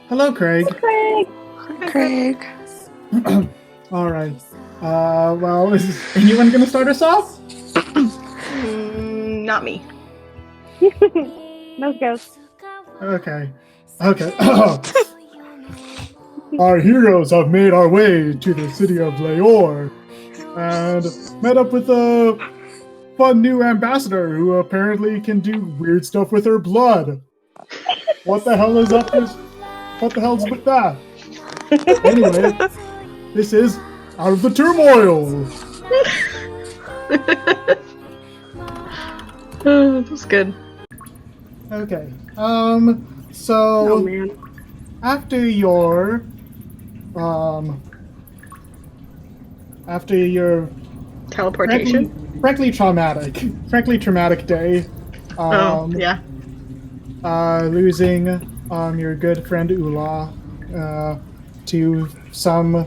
Hello, Craig. Craig. Craig. All right. Well, is anyone going to start us off? Not me. Let's go. Okay. Our heroes have made our way to the city of Leor and met up with a fun new ambassador who apparently can do weird stuff with her blood. What the hell is up with? What the hell's with that? Anyway, this is Out of the Turmoil. Oh, that's good. Okay. Oh So man. after your Teleportation. frankly traumatic day, Yeah. losing your good friend Ula to some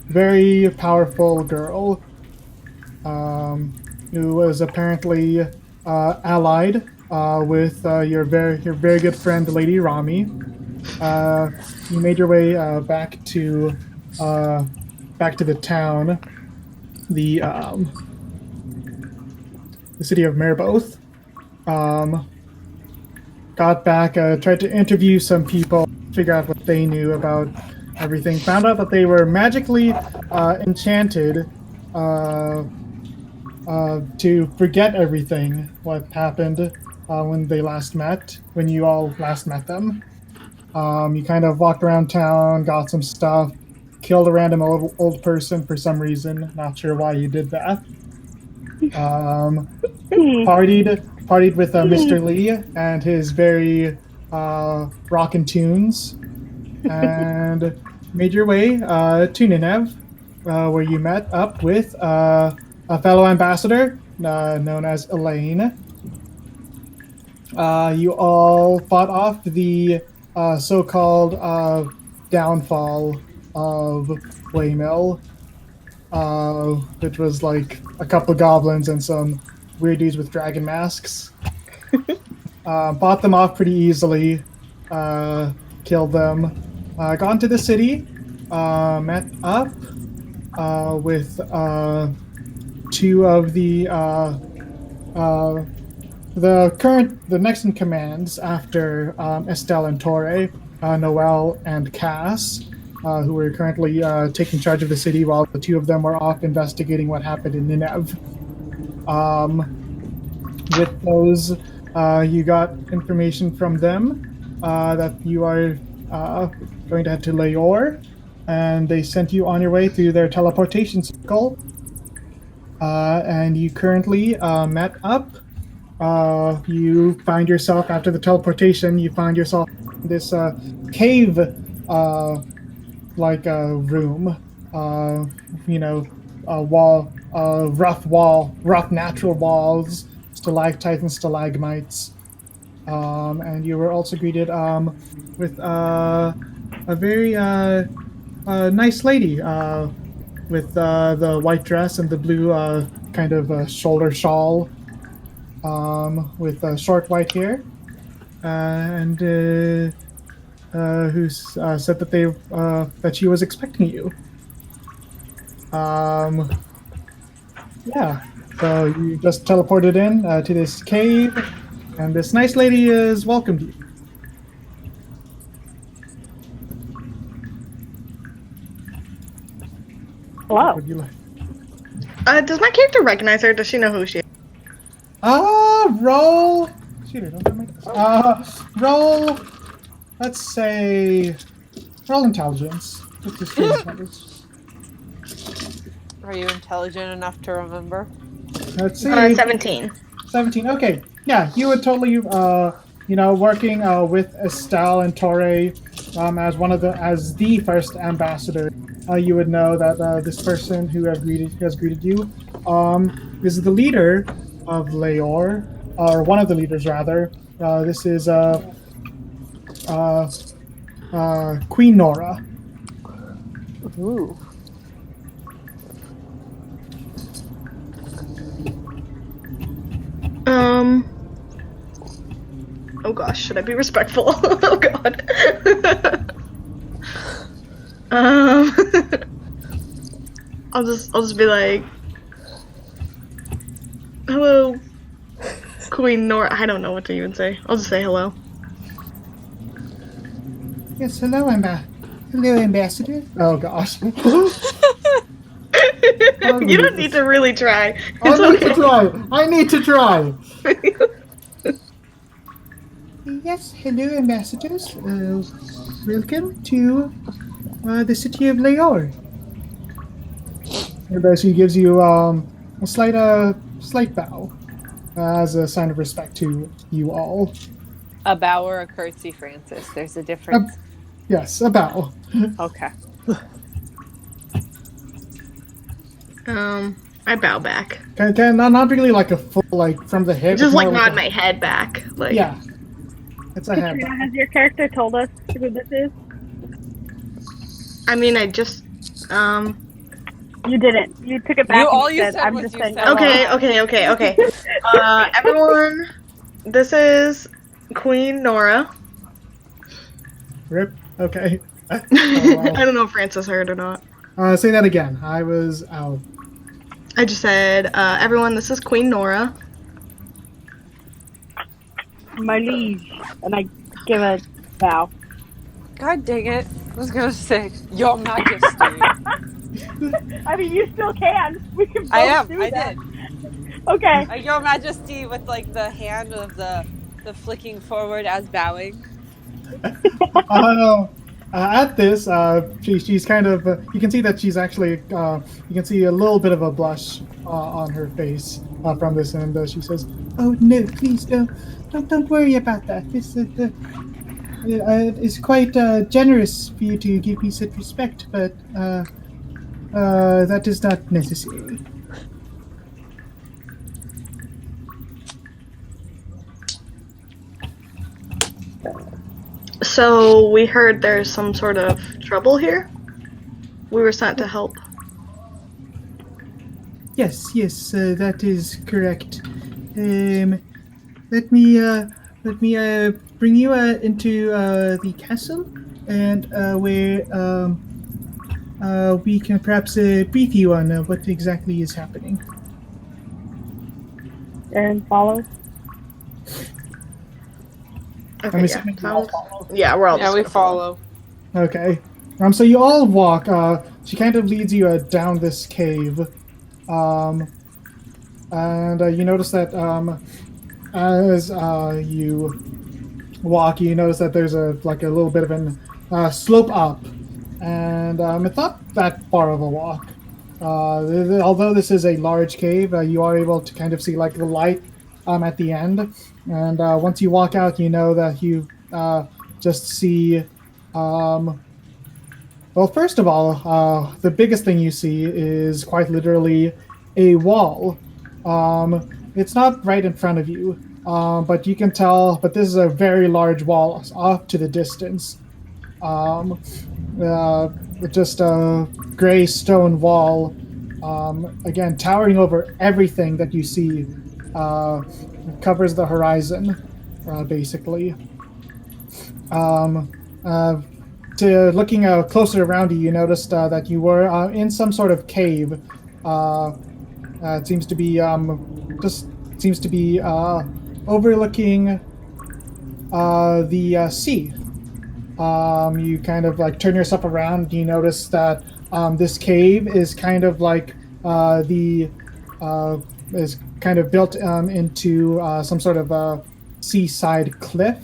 very powerful girl who was apparently allied with your very good friend Lady Rami. You made your way back to the town, the city of Merboth. Got back, tried to interview some people, figure out what they knew about everything. Found out that they were magically enchanted to forget everything what happened when you all last met them. You kind of walked around town, got some stuff, killed a random old person for some reason. Not sure why you did that. Partied with Mr. Lee and his very rockin' tunes, and made your way to Nineveh, where you met up with a fellow ambassador known as Elaine. You all fought off the so-called downfall of Weymill, which was like a couple of goblins and some weird dudes with dragon masks. Fought them off pretty easily, killed them, got into the city, met up with two of the next in commands after Estelle and Torre, Noel and Cass, who were currently taking charge of the city while the two of them were off investigating what happened in Nineveh. With those, you got information from them that you are going to head to Leor, and they sent you on your way through their teleportation circle. And you currently met up. You find yourself, after the teleportation, you find yourself in this cave like a room, rough natural walls, stalactites and stalagmites, and you were also greeted with a very nice lady with the white dress and the blue kind of shoulder shawl, with short white hair, and who said that that she was expecting you. Yeah, so you just teleported in to this cave, and this nice lady has welcomed you. Hello. Would you like? Does my character recognize her? Does she know who she is? Roll. Shoot, I don't have my dice. Roll. Let's say, roll intelligence. Just to see numbers. Are you intelligent enough to remember? Let's see. 17. 17. Okay. Yeah, you would totally, working with Estelle and Torre as the first ambassador. You would know that this person who has greeted you is the leader of Leor, or one of the leaders rather. This is Queen Nora. Ooh. Oh gosh, should I be respectful? Oh god. um, I'll just be like, hello, Queen Nora. I don't know what to even say. I'll just say hello. Yes, hello, Ambassador. Oh gosh. You don't need to really try. I It's need okay. to try. I need to try. Yes, hello, ambassadors. Welcome to the city of Leor. And she gives you a slight bow as a sign of respect to you all. A bow or a curtsy, Francis? There's a difference. Yes, a bow. Okay. I bow back. Not really like a full like from the hip. Just it's like more nod my head back. Like Yeah, it's a head. Katrina, has your character told us who this is? I mean, I just You didn't. You took it back. All and you said, said I'm was just you saying. said Okay. Everyone, this is Queen Nora. Rip. Okay. I don't know if Francis heard or not. Say that again. I was out. I just said, everyone, this is Queen Nora. My liege, and I give a bow. God dang it. I was gonna say, Your Majesty. I mean, you still can. We can both I am. do I that. did. Okay. Your Majesty with like the hand of the flicking forward as bowing. At this, she's kind of. You can see that she's actually. You can see a little bit of a blush on her face from this, and she says, "Oh no, please don't worry about that. This is quite generous for you to give me such respect, but that is not necessary." So, we heard there's some sort of trouble here. We were sent to help. Yes, that is correct. Let me bring you into the castle, and where we can perhaps brief you on what exactly is happening. And follow. Okay, I'm yeah. assuming you all follow. Yeah, we're all Yeah, just we gonna follow. follow. Okay. So you all walk. She kind of leads you down this cave, and you notice that as you walk, you notice that there's a little bit of an slope up, and it's not that far of a walk. Although this is a large cave, you are able to kind of see like the light at the end, and once you walk out, you know that you just see. Well, first of all, the biggest thing you see is quite literally a wall. It's not right in front of you, but you can tell. But this is a very large wall off to the distance. Just a gray stone wall, again towering over everything that you see. Covers the horizon, basically. To looking closer around you, you noticed that you were in some sort of cave. It seems to be overlooking the sea. You kind of like turn yourself around. And you notice that this cave is kind of like is kind of built into some sort of seaside cliff.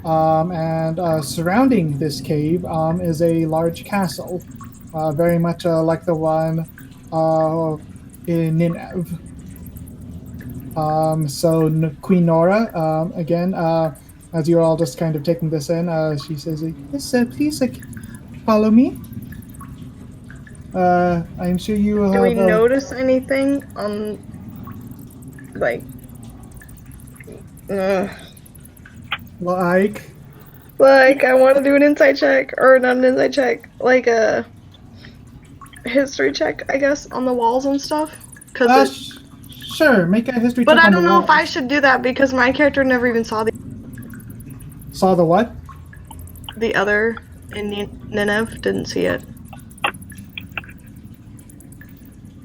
And surrounding this cave is a large castle, very much like the one in Nineveh. Queen Nora, again, as you're all just kind of taking this in, she says, "Yes, please follow me. I'm sure you will Do we have." notice anything on, like, Like, I want to do an insight check, or not an insight check, like a history check, I guess, on the walls and stuff. sure, make a history But check I on don't the know if wall. I should do that because my character never even saw the. Saw the what? The other in Nineveh didn't see it.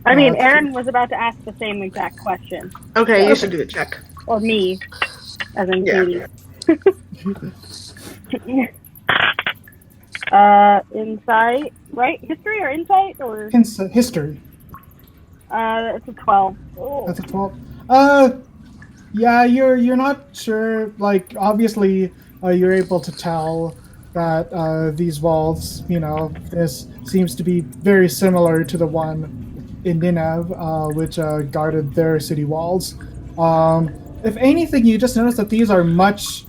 I mean, that's Aaron was about to ask the same exact question. Okay, So- you should do a check. Or me, as in Yeah. Katie. Insight, right? History or insight or History. it's a 12. Oh. That's a 12. Yeah, you're not sure. Like, obviously, you're able to tell that these walls, this seems to be very similar to the one in Nineveh, which guarded their city walls. If anything, you just notice that these are much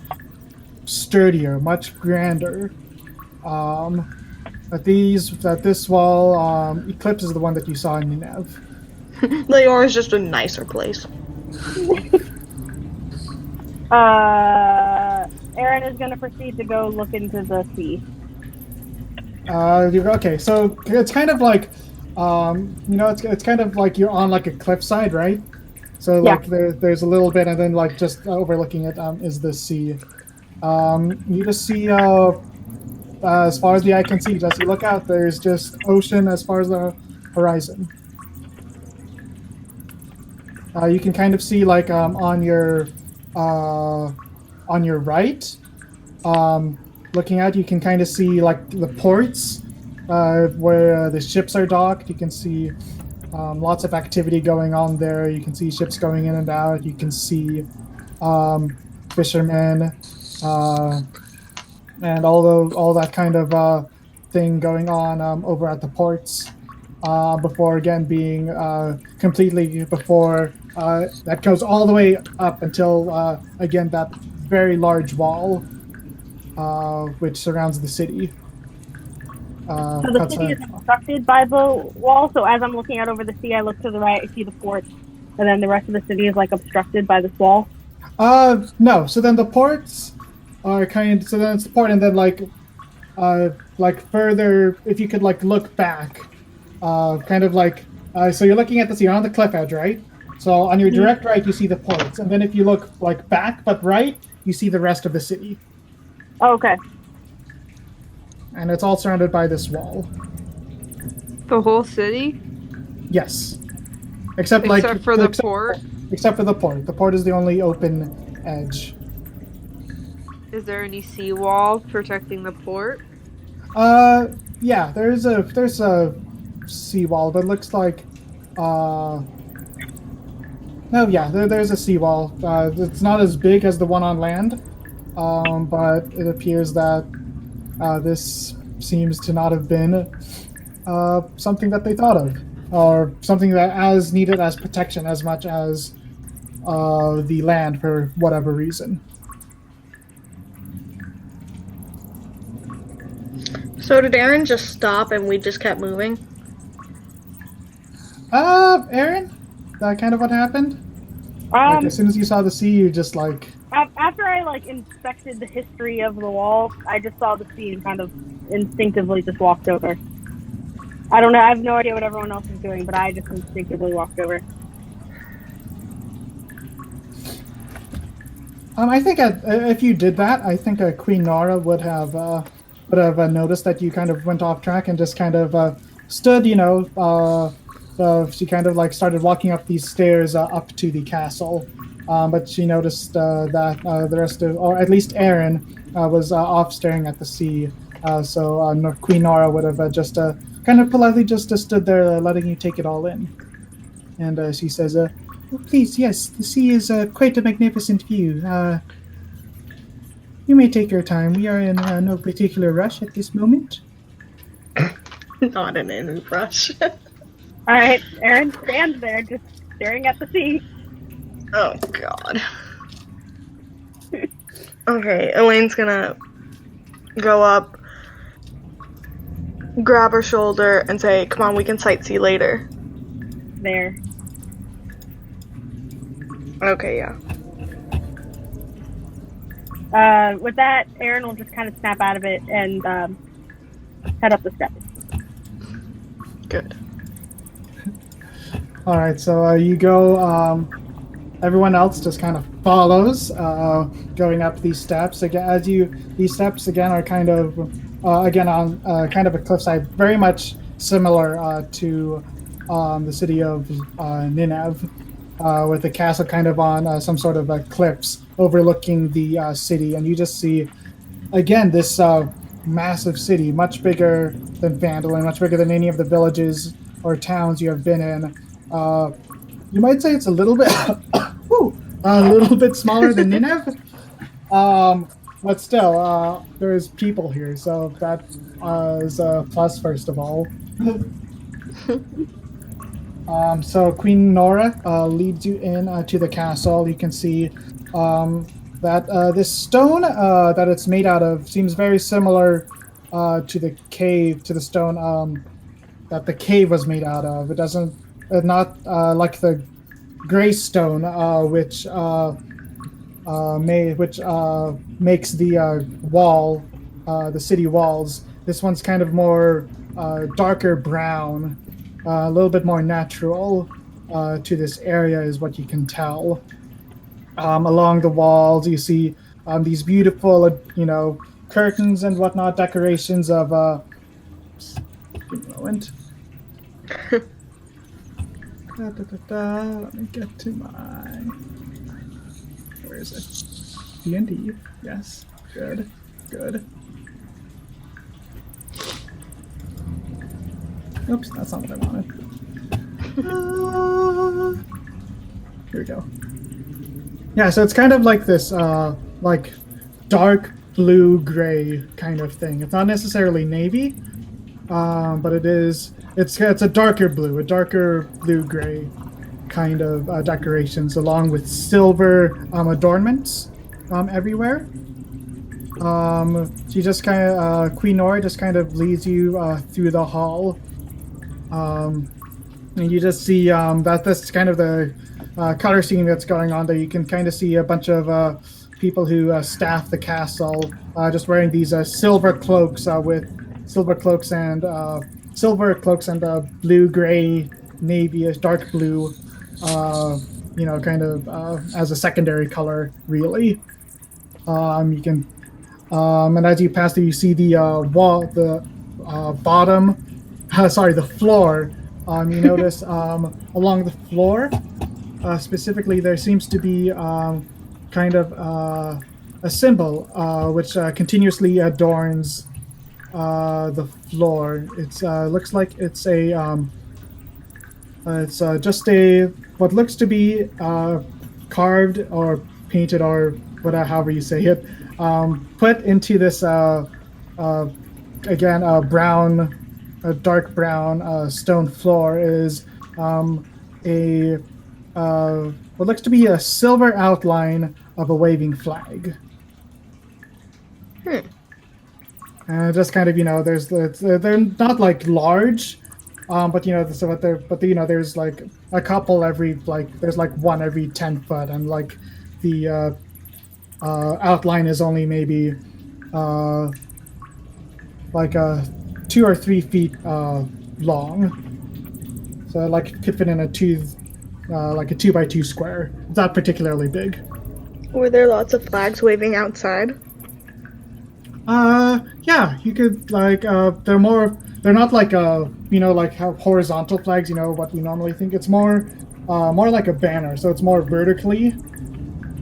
sturdier, much grander. That this wall eclipses the one that you saw in Nineveh. Leor is just a nicer place. Aaron is going to proceed to go look into the sea. Okay, so it's kind of like, it's kind of like you're on like a cliffside, right? So like there's a little bit, and then like just overlooking it is the sea. You just see as far as the eye can see, just you look out, there's just ocean as far as the horizon. You can kind of see like on your right, looking out, you can kind of see like the ports where the ships are docked. You can see lots of activity going on there. You can see ships going in and out. You can see fishermen and all that kind of thing going on over at the ports. Before again being completely before that goes all the way up until again that very large wall which surrounds the city. So the city is obstructed by the wall. So as I'm looking out over the sea, I look to the right, I see the port, and then the rest of the city is like obstructed by this wall. No. So then the ports are kind. So then it's the port, and then like further, if you could like look back, kind of like. So you're looking at this. You're on the cliff edge, right? So on your direct right, you see the ports, and then if you look like back but right, you see the rest of the city. Oh, okay. And it's all surrounded by this wall. The whole city? Yes. Except for the port? Except for the port. The port is the only open edge. Is there any seawall protecting the port? Yeah, there's a seawall, but it looks like no, yeah, there's a seawall. It's not as big as the one on land, but it appears that this seems to not have been something that they thought of, or something that as needed as protection as much as the land for whatever reason. So did Aaron just stop and we just kept moving? Aaron? That kind of what happened? Like, as soon as you saw the sea, you just like... After I like inspected the history of the wall, I just saw the sea and kind of instinctively just walked over. I don't know, I have no idea what everyone else is doing, but I just instinctively walked over. I think if you did that, I think Queen Nora would have noticed that you kind of went off track and just kind of stood, she kind of like started walking up these stairs up to the castle. But she noticed that the rest of, or at least Aaron, was off staring at the sea. So Queen Nora would have just kind of politely just stood there letting you take it all in. And she says, oh, please, yes, the sea is quite a magnificent view. You may take your time. We are in no particular rush at this moment. Not in any rush. Alright, Aaron stands there just staring at the sea. Oh, God. Okay, Elaine's gonna go up, grab her shoulder, and say, come on, we can sightsee later. There. Okay, yeah. With that, Aaron will just kind of snap out of it and head up the steps. Good. All right, so you go everyone else just kind of follows, going up these steps. Again, these steps again are kind of again on kind of a cliffside, very much similar to the city of Nineveh, with the castle kind of on some sort of cliffs overlooking the city, and you just see again this massive city, much bigger than Vandalin, much bigger than any of the villages or towns you have been in. You might say it's a little bit, a little bit smaller than Nineveh, but still, there's people here, so that is a plus. First of all, so Queen Nora leads you in to the castle. You can see that this stone that it's made out of seems very similar to the cave, to the stone that the cave was made out of. It doesn't, not like the gray stone, which makes the wall, the city walls. This one's kind of more darker brown, a little bit more natural to this area, is what you can tell. Along the walls, you see these beautiful, curtains and whatnot, decorations of. Give me a moment. Let me get to my. Where is it? D&D. Yes. Good. Good. Oops, that's not what I wanted. Here we go. Yeah, so it's kind of like this, like dark blue gray kind of thing. It's not necessarily navy, but it is. It's a darker blue gray kind of decorations, along with silver adornments everywhere. She just kind of Queen Nora just kind of leads you through the hall, and you just see that this kind of the color scheme that's going on there. You can kind of see a bunch of people who staff the castle, just wearing these silver cloaks and blue gray navy, dark blue, kind of as a secondary color, really. You can, and as you pass through, you see the the floor. You notice along the floor, specifically, there seems to be kind of a symbol which continuously adorns the floor. It looks like it's just a what looks to be carved or painted or whatever, however you say it, put into this again a dark brown stone floor is what looks to be a silver outline of a waving flag. And just kind of, they're not like large, but there's like a couple there's like one every 10 foot, and like the outline is only maybe like 2 or 3 feet long. So like could fit in like a 2x2 square. It's not particularly big. Were there lots of flags waving outside? Yeah, you could like they're not like like how horizontal flags, what we normally think. It's more like a banner, so it's more vertically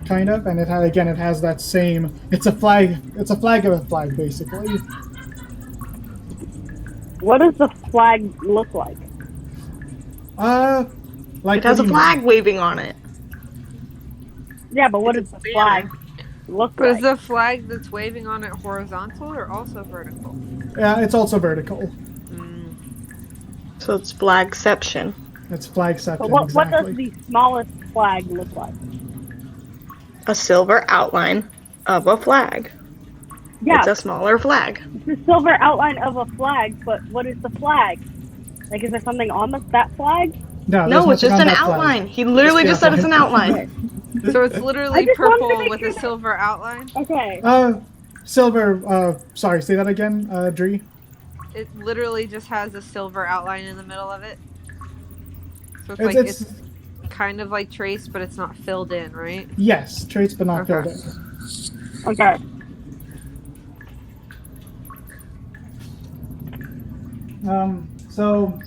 kind of, and it has that same, it's a flag of a flag basically. What does the flag look like? Like it has a flag waving on it. Yeah, but what does the flag look like? Is the flag that's waving on it horizontal or also vertical? Yeah, it's also vertical. So it's flagception. It's flagception. But what exactly. does the smallest flag look like? A silver outline of a flag. Yeah, It's a smaller flag. it's a silver outline of a flag, but what is the flag? Like, is there something on that flag? No, it's just an outline. He literally just said it's an outline. So it's literally just wanted to purple make with sure a silver outline? Okay. Silver, sorry, say that again, Dree. It literally just has a silver outline in the middle of it. So kind of like traced, but it's not filled in, right? Yes, traits but not Okay. filled in. Okay. So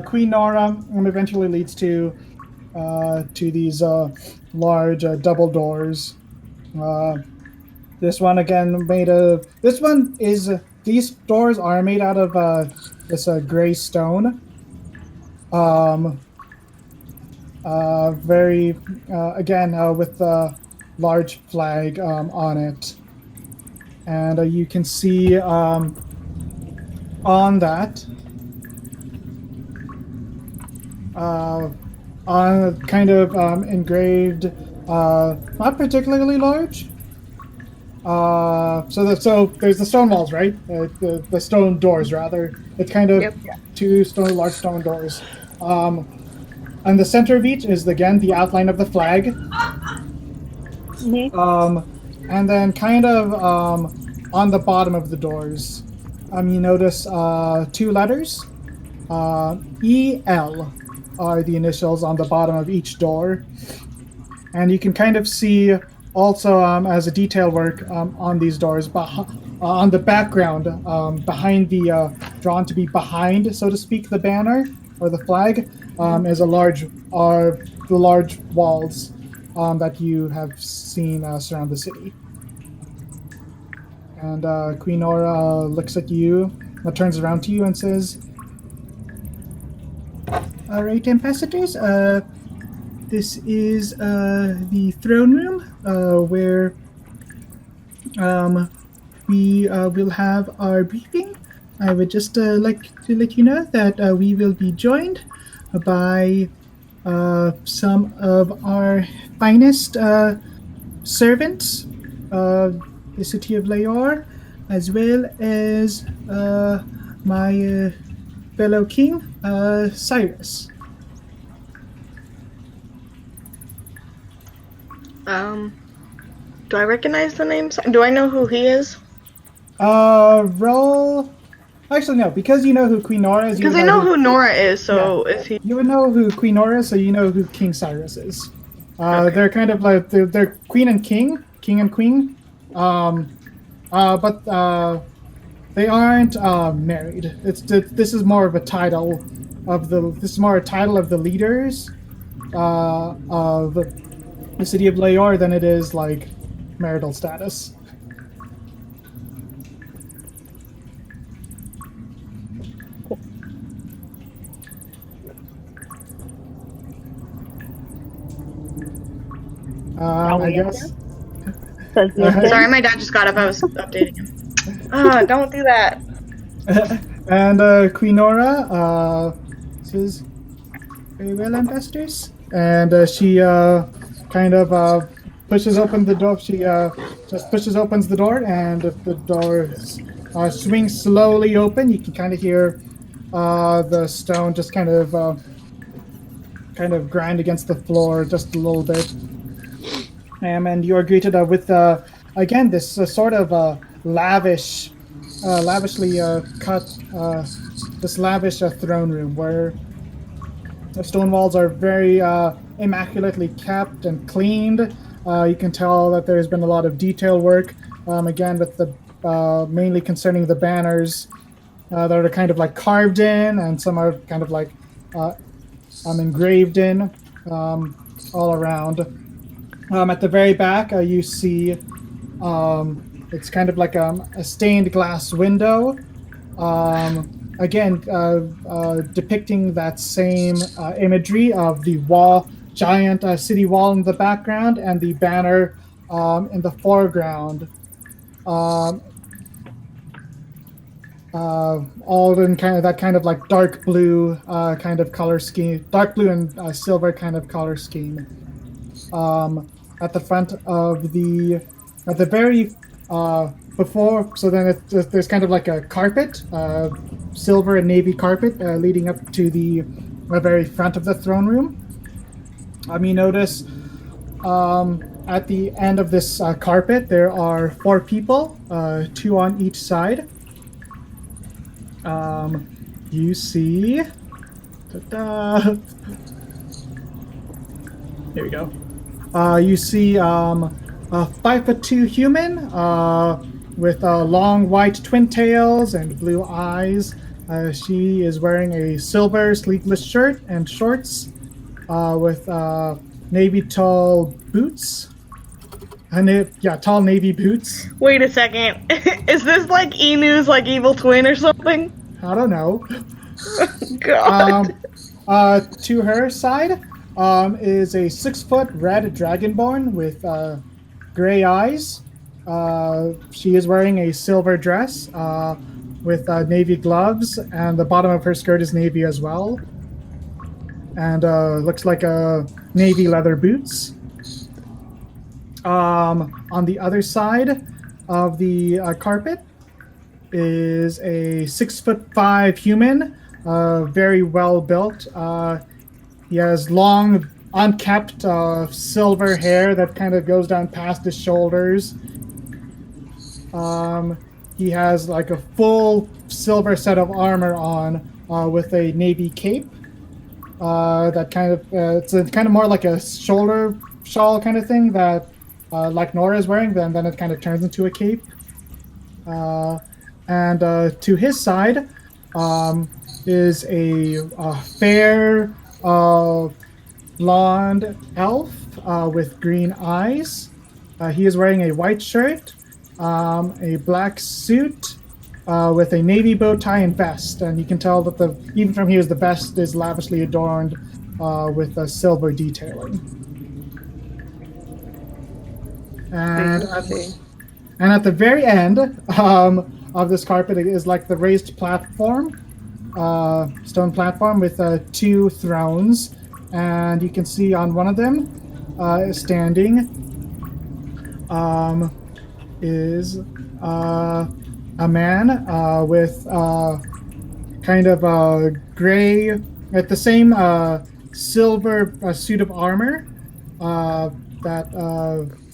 Queen Nora eventually leads to these large double doors. This one again made of. This one is. These doors are made out of this gray stone. Very again with the large flag on it, and you can see on that. On kind of engraved, not particularly large. So there's the stone walls, right? The stone doors, rather. It's kind of Yep. two large stone doors. On the center of each is again the outline of the flag. And then kind of on the bottom of the doors, you notice two letters. EL are the initials on the bottom of each door. And you can kind of see also as a detail work on these doors, on the background, behind the, drawn to be behind, so to speak, the banner or the flag, is the large walls that you have seen surround the city. And Queen Nora looks at you, turns around to you and says, "All right, ambassadors, this is the throne room where we will have our briefing. I would just like to let you know that we will be joined by some of our finest servants of the city of Leor, as well as my fellow king, Cyrus." Do I recognize the names? Do I know who he is? Roll. Actually, no, because you know who Queen Nora is. Because I know who Nora is, so is he? You would know who Queen Nora is, so you know who King Cyrus is. Okay. They're kind of like they're queen and king and queen. But they aren't married. This is more of a title of the leaders of the city of Leor than it is like marital status. I guess. Sorry, my dad just got up. I was updating him. Don't do that. And Queen Nora says, "Very well, ambassadors." And she kind of pushes open the door. She just opens the door, and the door swings slowly open. You can kind of hear the stone just kind of grind against the floor just a little bit. And you are greeted with again this sort of lavishly cut, this lavish throne room where the stone walls are very immaculately kept and cleaned. You can tell that there's been a lot of detail work, again with the mainly concerning the banners that are kind of like carved in, and some are kind of like engraved in all around. At the very back, you see it's kind of like a stained glass window. Again, depicting that same imagery of the giant city wall in the background and the banner in the foreground. All in kind of that kind of like dark blue kind of color scheme, dark blue and silver kind of color scheme. At the front of at the very before, so then there's kind of like a carpet, silver and navy carpet leading up to the very front of the throne room. You notice at the end of this carpet there are 4 people, 2 on each side. You see, Here we go. You see a 5'2" human with long white twin tails and blue eyes. She is wearing a silver sleeveless shirt and shorts with navy tall boots. Tall navy boots. Wait a second. Is this like Enu's like evil twin or something? I don't know. God. To her side is a 6-foot red dragonborn with gray eyes. She is wearing a silver dress with navy gloves, and the bottom of her skirt is navy as well. And looks like navy leather boots. On the other side of the carpet is a 6'5" human, very well built. He has long, unkept silver hair that kind of goes down past his shoulders. He has like a full silver set of armor on with a navy cape. That kind of it's kind of more like a shoulder shawl kind of thing that like Nora is wearing. Then it kind of turns into a cape. And to his side is a fair blonde elf with green eyes. He is wearing a white shirt, a black suit with a navy bow tie and vest. And you can tell that even from here, the vest is lavishly adorned with silver detailing. And at the very end of this carpet is like the raised platform, stone platform with 2 thrones, and you can see on one of them standing is a man with kind of a gray, at the same silver suit of armor that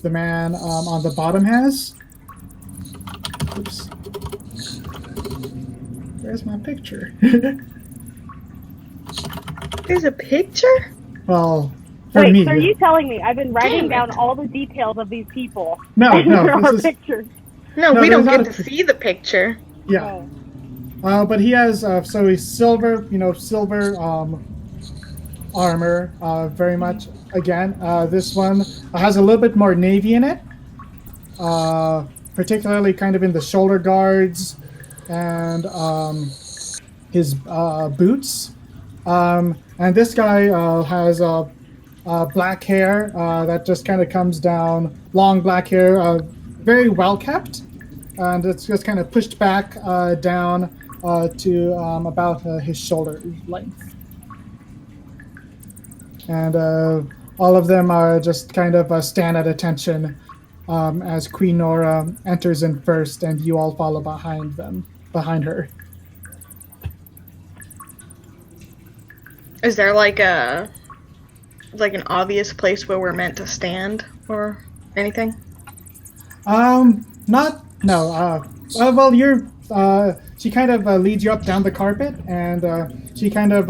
the man on the bottom has. Oops. Where's my picture? There's a picture? Well, for Wait, me. so are you telling me I've been writing down all the details of these people? No, and no, there this are is- pictures. No, No, we don't there's get not to a see the picture. Yeah. Oh. But he has so he's silver, silver armor, very much. Again, this one has a little bit more navy in it, particularly kind of in the shoulder guards and his boots. And this guy has black hair that just kind of comes down, long black hair, very well kept, and it's just kind of pushed back down to about his shoulder length. And all of them are just kind of stand at attention as Queen Nora enters in first, and you all follow behind her. Is there like an obvious place where we're meant to stand or anything? Well, you're. She kind of leads you up down the carpet, and she kind of.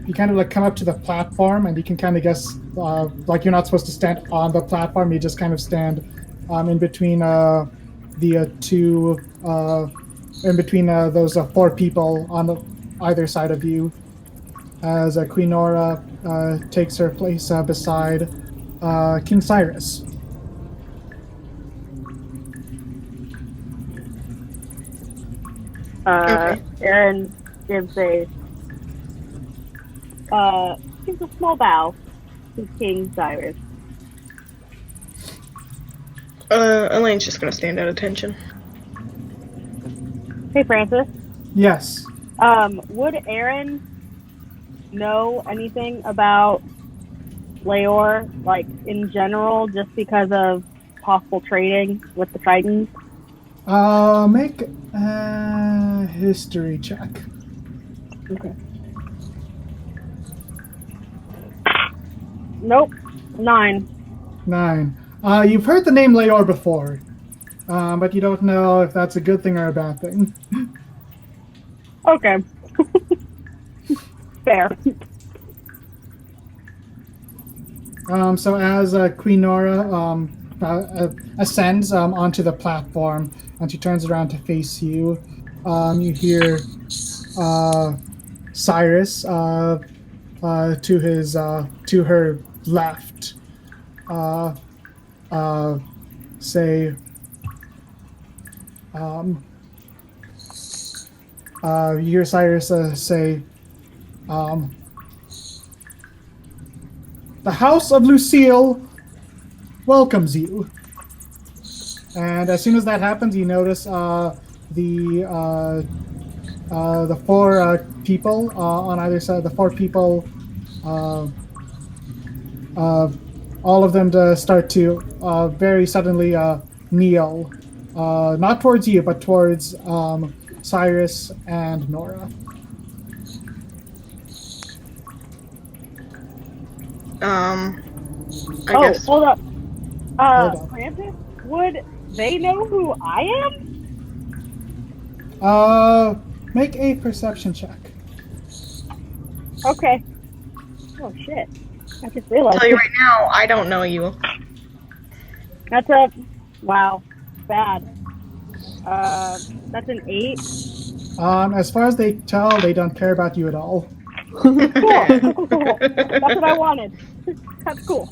You kind of like come up to the platform, and you can kind of guess, like you're not supposed to stand on the platform. You just kind of stand in between the two, in between those 4 people on either side of you, as Queen Nora takes her place beside King Cyrus. Okay. Aaron gives a small bow to King Cyrus. Elaine's just gonna stand at attention. Hey, Francis. Yes. Would Aaron know anything about Leor, like in general, just because of possible trading with the Tritons? Make a history check. Okay. Nope. 9. 9. You've heard the name Leor before, but you don't know if that's a good thing or a bad thing. Okay. Fair. So as Queen Nora ascends onto the platform and she turns around to face you, you hear Cyrus to her left say, you hear Cyrus say, "The House of Lucille welcomes you." And as soon as that happens, you notice the four people on either side. The four people, all of them to start to very suddenly kneel, not towards you, but towards Cyrus and Nora. I guess. Hold up. Hold up. Francis, would they know who I am? Make a perception check. Okay. Oh shit! I just I'll realized. tell you right now, I don't know you. That's a wow. Bad. That's an 8. As far as they tell, they don't care about you at all. Cool. That's what I wanted. That's cool.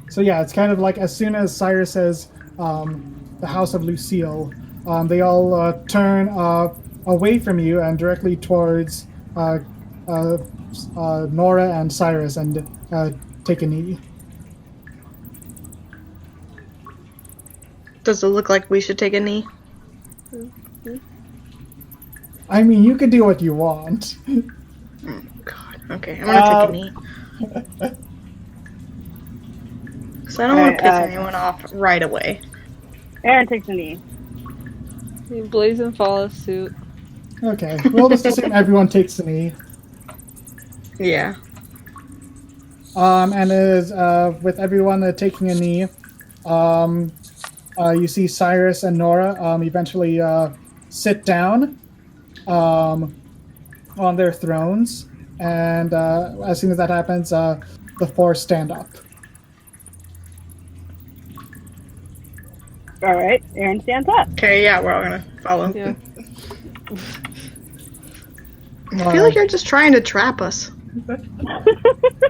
So yeah, it's kind of like as soon as Cyrus says the House of Lucille, they all turn away from you and directly towards Nora and Cyrus and take a knee. Does it look like we should take a knee? I mean, you could do what you want. Oh, God. Okay, I'm gonna take a knee. So I don't want to piss anyone off right away. Aaron takes a knee. You blazing follow suit. Okay, we'll just assume everyone takes a knee. Yeah. And as with everyone taking a knee, you see Cyrus and Nora eventually sit down on their thrones, and as soon as that happens, the four stand up. All right, Aaron stands up. Okay, yeah, we're all gonna follow. Yeah. I feel like you're just trying to trap us.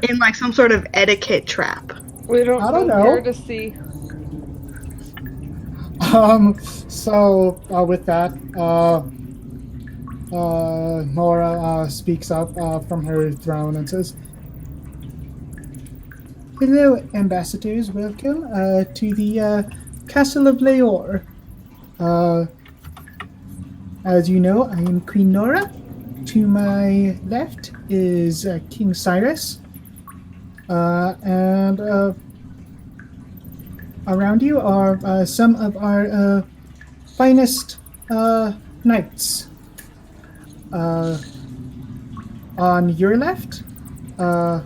In like some sort of etiquette trap. We don't, I don't go know. here to see. So with that, Nora speaks up from her throne and says, "Hello, ambassadors. Welcome to the Castle of Leor. As you know, I am Queen Nora. To my left is King Cyrus. And around you are some of our finest knights. On your left, and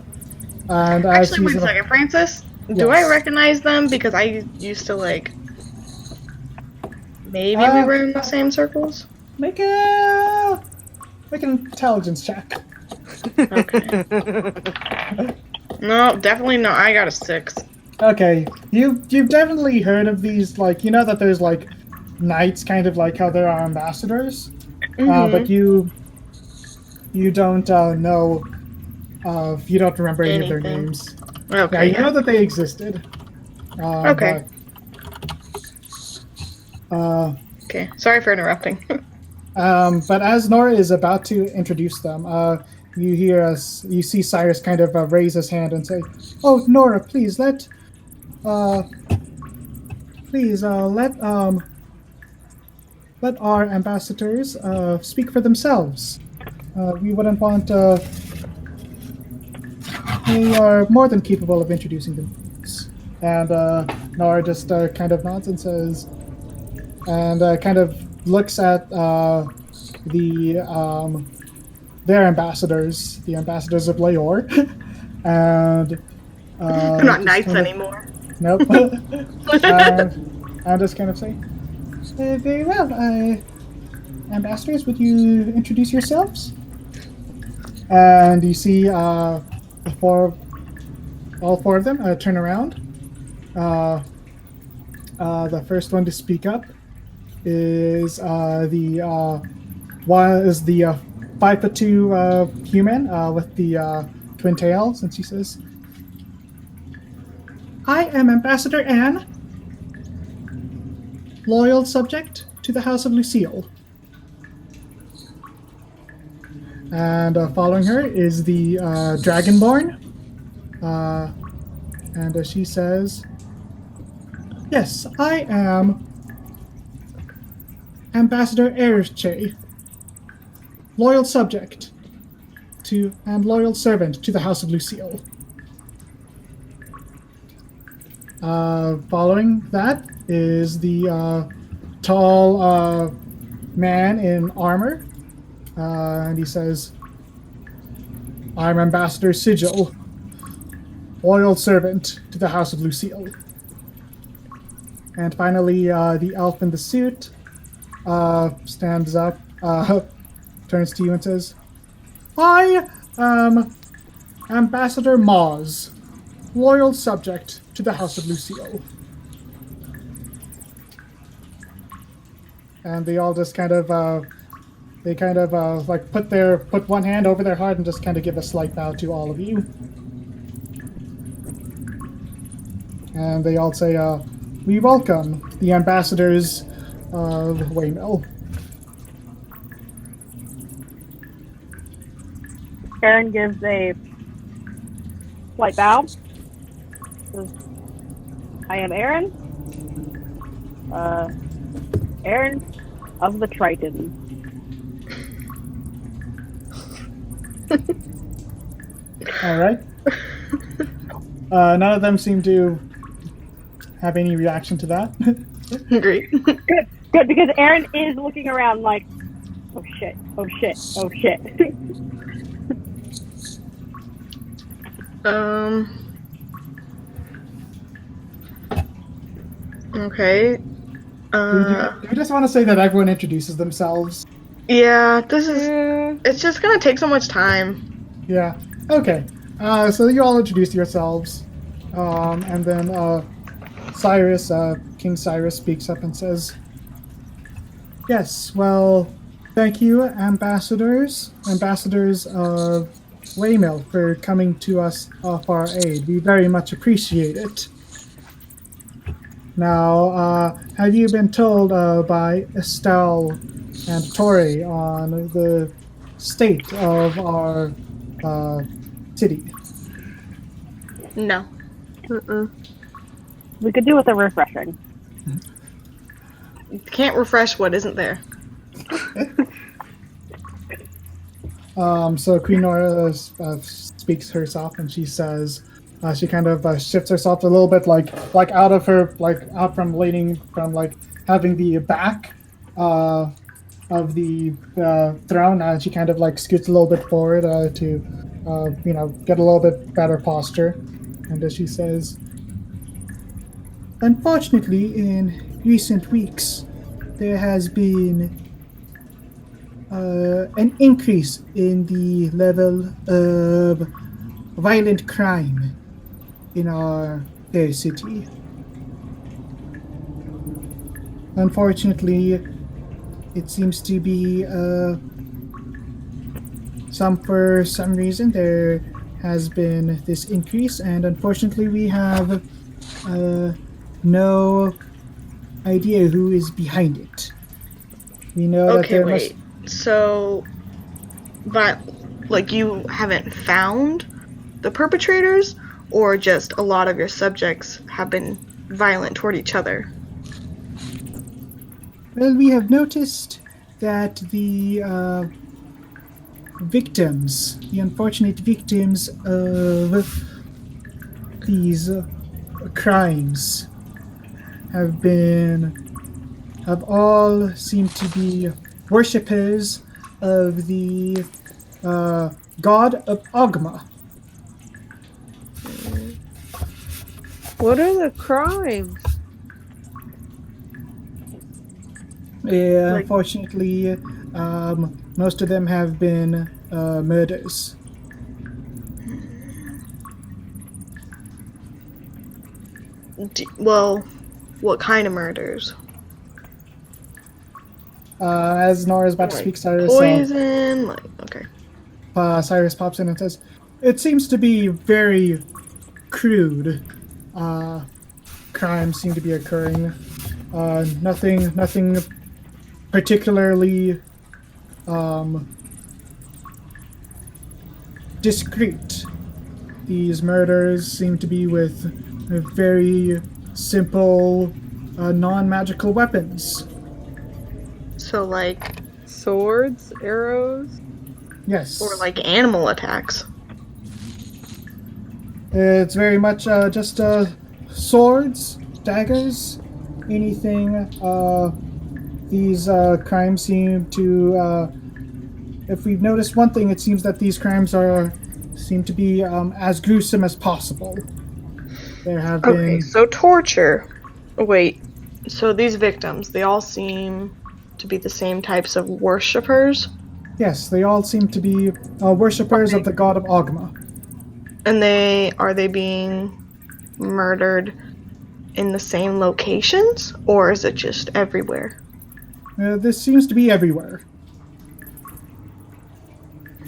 as Actually, he's one second, Francis. Do Yes. I recognize them? Because I used to like. Maybe we were in the same circles. Make an intelligence check. Okay. No, definitely not. I got a 6. Okay, you've definitely heard of these, like, you know that there's like knights, kind of like how there are ambassadors, but you don't know, you don't remember any of their Anything. names. Okay. Yeah, you know that they existed. Okay. Okay. Sorry for interrupting. But as Nora is about to introduce them, you see Cyrus kind of raise his hand and say, "Oh, Nora, please let our ambassadors speak for themselves. We wouldn't want. They are more than capable of introducing themselves." And Nora just kind of nods and says, and kind of looks at their ambassadors, the ambassadors of Leor, and They're not just knights kind of- anymore. Nope. And just kind of say, "Very well, ambassadors, would you introduce yourselves?" And you see all four of them turn around. The first one to speak up is the 5'2" human with the twin tails, and she says, "I am Ambassador Anne, loyal subject to the House of Lucille." And following her is the Dragonborn. And she says, "Yes, I am Ambassador Erche, loyal subject to and loyal servant to the House of Lucille." Following that is the tall man in armor. And he says, "I'm Ambassador Sigil, loyal servant to the House of Lucille." And finally, the elf in the suit stands up, turns to you and says, "I am Ambassador Maz, loyal subject to the House of Lucille." And they all just kind of like put one hand over their heart and just kind of give a slight bow to all of you. And they all say, "We welcome the ambassadors of Weymill." Aaron gives a slight bow. Says, "I am Aaron. Aaron of the Triton." All right. None of them seem to have any reaction to that. Great. Good, because Aaron is looking around like, oh shit, oh shit, oh shit. Okay. Do you just want to say that everyone introduces themselves? Yeah, this is. It's just gonna take so much time. Yeah. Okay. So you all introduce yourselves, and then Cyrus, King Cyrus, speaks up and says, "Yes. Well, thank you, ambassadors of Weymill, for coming to us for our aid. We very much appreciate it. Now, have you been told by Estelle and Tori on the state of our city?" No. We could do with a refreshing. You can't refresh what isn't there. So Queen Nora speaks herself, and she says, she kind of shifts herself a little bit, like out from leaning from having the back of the throne, and she kind of scoots a little bit forward to get a little bit better posture, and as she says, "Unfortunately, in recent weeks, there has been an increase in the level of violent crime in our fair city. Unfortunately, it seems to be for some reason there has been this increase, and unfortunately we have no idea who is behind it. We know that there wait. So, but you haven't found the perpetrators, or just a lot of your subjects have been violent toward each other? Well, we have noticed that the victims, the unfortunate victims of these crimes, have all seemed to be worshippers of the god of Ogma. What are the crimes? Unfortunately, most of them have been murders. Well, what kind of murders? As Nora's about to Like speak, Cyrus, poison? Like, okay. Cyrus pops in and says, "It seems to be very crude. Crimes seem to be occurring. Nothing particularly discreet. These murders seem to be with very simple, non-magical weapons. So, like, Swords, arrows. Yes. or like animal attacks. It's very much just swords, daggers, anything. These crimes seem to. If we've noticed one thing, it seems that these crimes seem to be as gruesome as possible. There have Okay, been. so torture. Wait, so these victims, they all seem to be the same types of worshippers? Yes, they all seem to be worshippers of the god of Ogma. And are they being murdered in the same locations? Or is it just everywhere? This seems to be everywhere.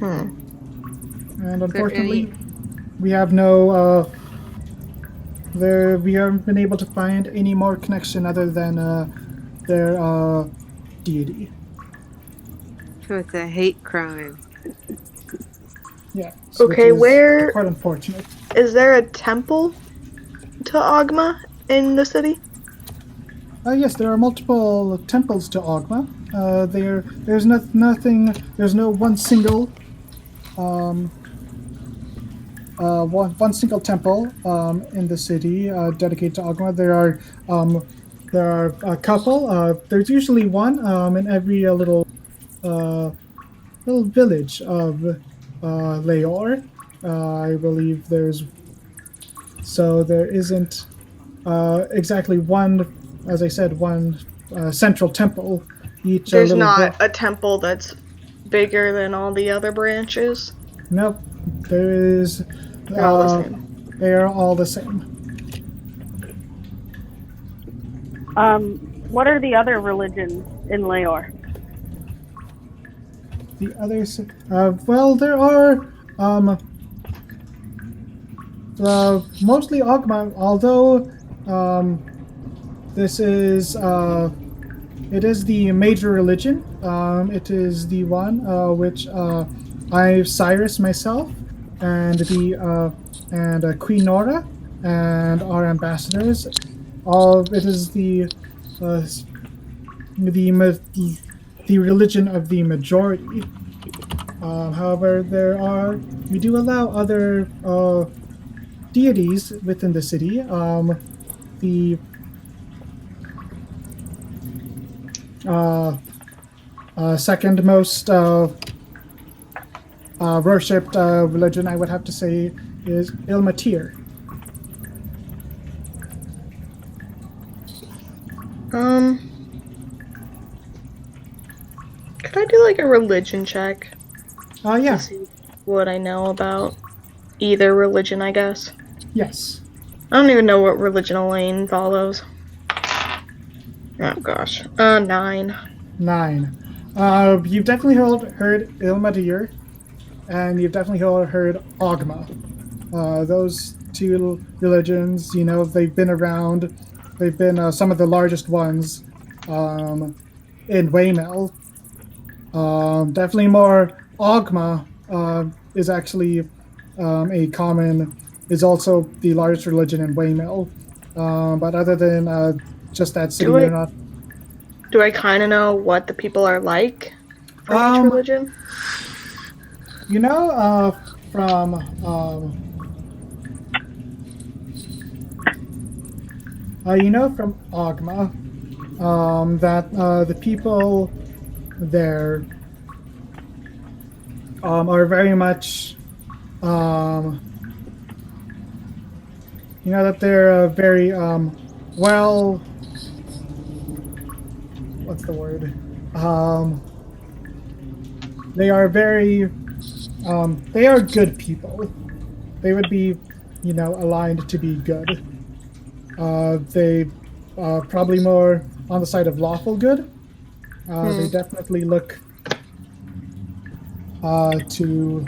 And unfortunately, we have no. We haven't been able to find any more connection other than their deity. So it's a hate crime. Yeah. Okay, which is where- quite unfortunate. Is there a temple to Ogma in the city? Yes, there are multiple temples to Ogma. There's nothing. There's no one single. One single temple in the city dedicated to Ogma. There are a couple. There's usually one in every little village of Leor. I believe there's. So there isn't exactly one, as I said, one central temple. Each There's little not a temple that's bigger than all the other branches? Nope. There is. They're all the same. They are all the same. What are the other religions in Leor? The others. Well, there are. Mostly Ogma, although this is. It is the major religion. It is the one which Cyrus myself and Queen Nora and our ambassadors. It is the religion of the majority. However, we do allow other deities within the city. The second most worshipped religion, I would have to say, is Ilmatir. Could I do like a religion check? Yeah. To see what I know about either religion, I guess. Yes. I don't even know what religion Elaine follows. Oh gosh. 9. 9. You've definitely heard Ilmatir, and you've definitely heard Ogma. Those two religions, they've been around. They've been some of the largest ones in Weymill. Definitely more Ogma is actually is also the largest religion in Weymill. But other than just that city, they're not. Do I kind of know what the people are like from each religion? From from Ogma, that the people there are very much, that they're very well. What's the word? They are very. They are good people. They would be, aligned to be good. They probably more on the side of lawful good. They definitely look to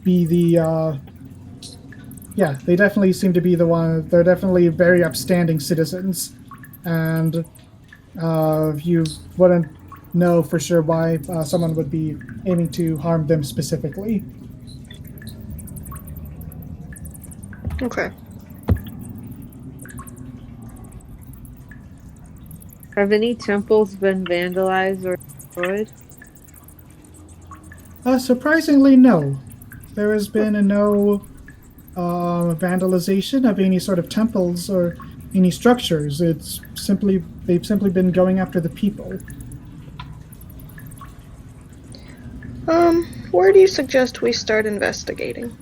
be the yeah, they definitely seem to be the one. They're definitely very upstanding citizens, and you wouldn't know for sure why someone would be aiming to harm them specifically. Okay. Have any temples been vandalized or destroyed? Surprisingly, no. There has been no vandalization of any sort of temples or any structures. It's simply they've simply been going after the people. Where do you suggest we start investigating?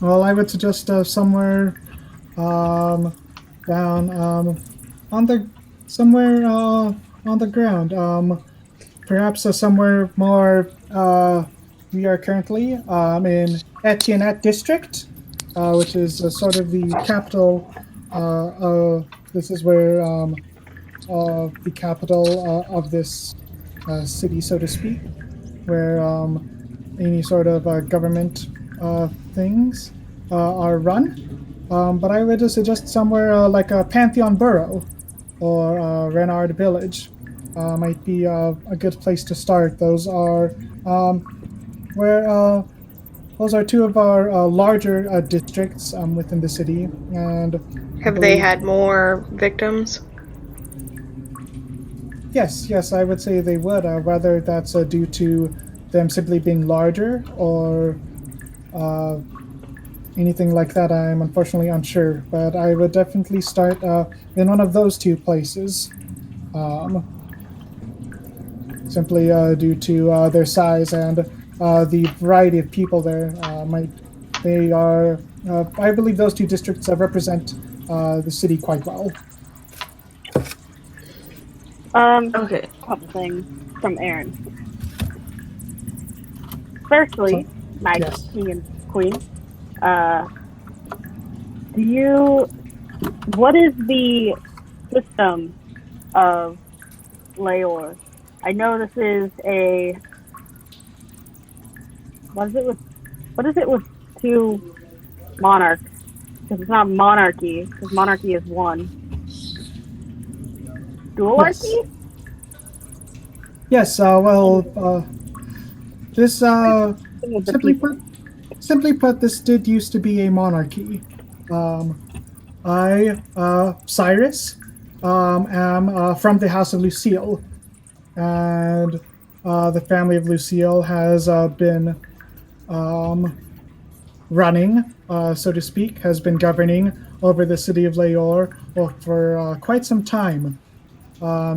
Well, I would suggest somewhere down on the somewhere on the ground. Perhaps somewhere more. We are currently in Etienne district, which is sort of the capital. This is where the capital of this city, so to speak, where any sort of government things are run. But I would just suggest somewhere like a Pantheon Borough or Renard Village might be a good place to start. Where those are two of our larger districts within the city, and I Have they believe, had more victims? yes, I would say they would. Whether that's due to them simply being larger or anything like that, I'm unfortunately unsure. But I would definitely start in one of those two places, simply due to their size and the variety of people there. They are, I believe, those two districts represent the city quite well. Okay. A couple things from Aaron. Firstly, my Yes. king and queen, what is the system of Leor? I know this is what is it with two monarchs? Because it's not monarchy, because monarchy is one. Dualarchy? Yes. This simply put, this did used to be a monarchy. I, Cyrus, am from the House of Lucille, and the family of Lucille has been running, so to speak, has been governing over the city of Leor for quite some time,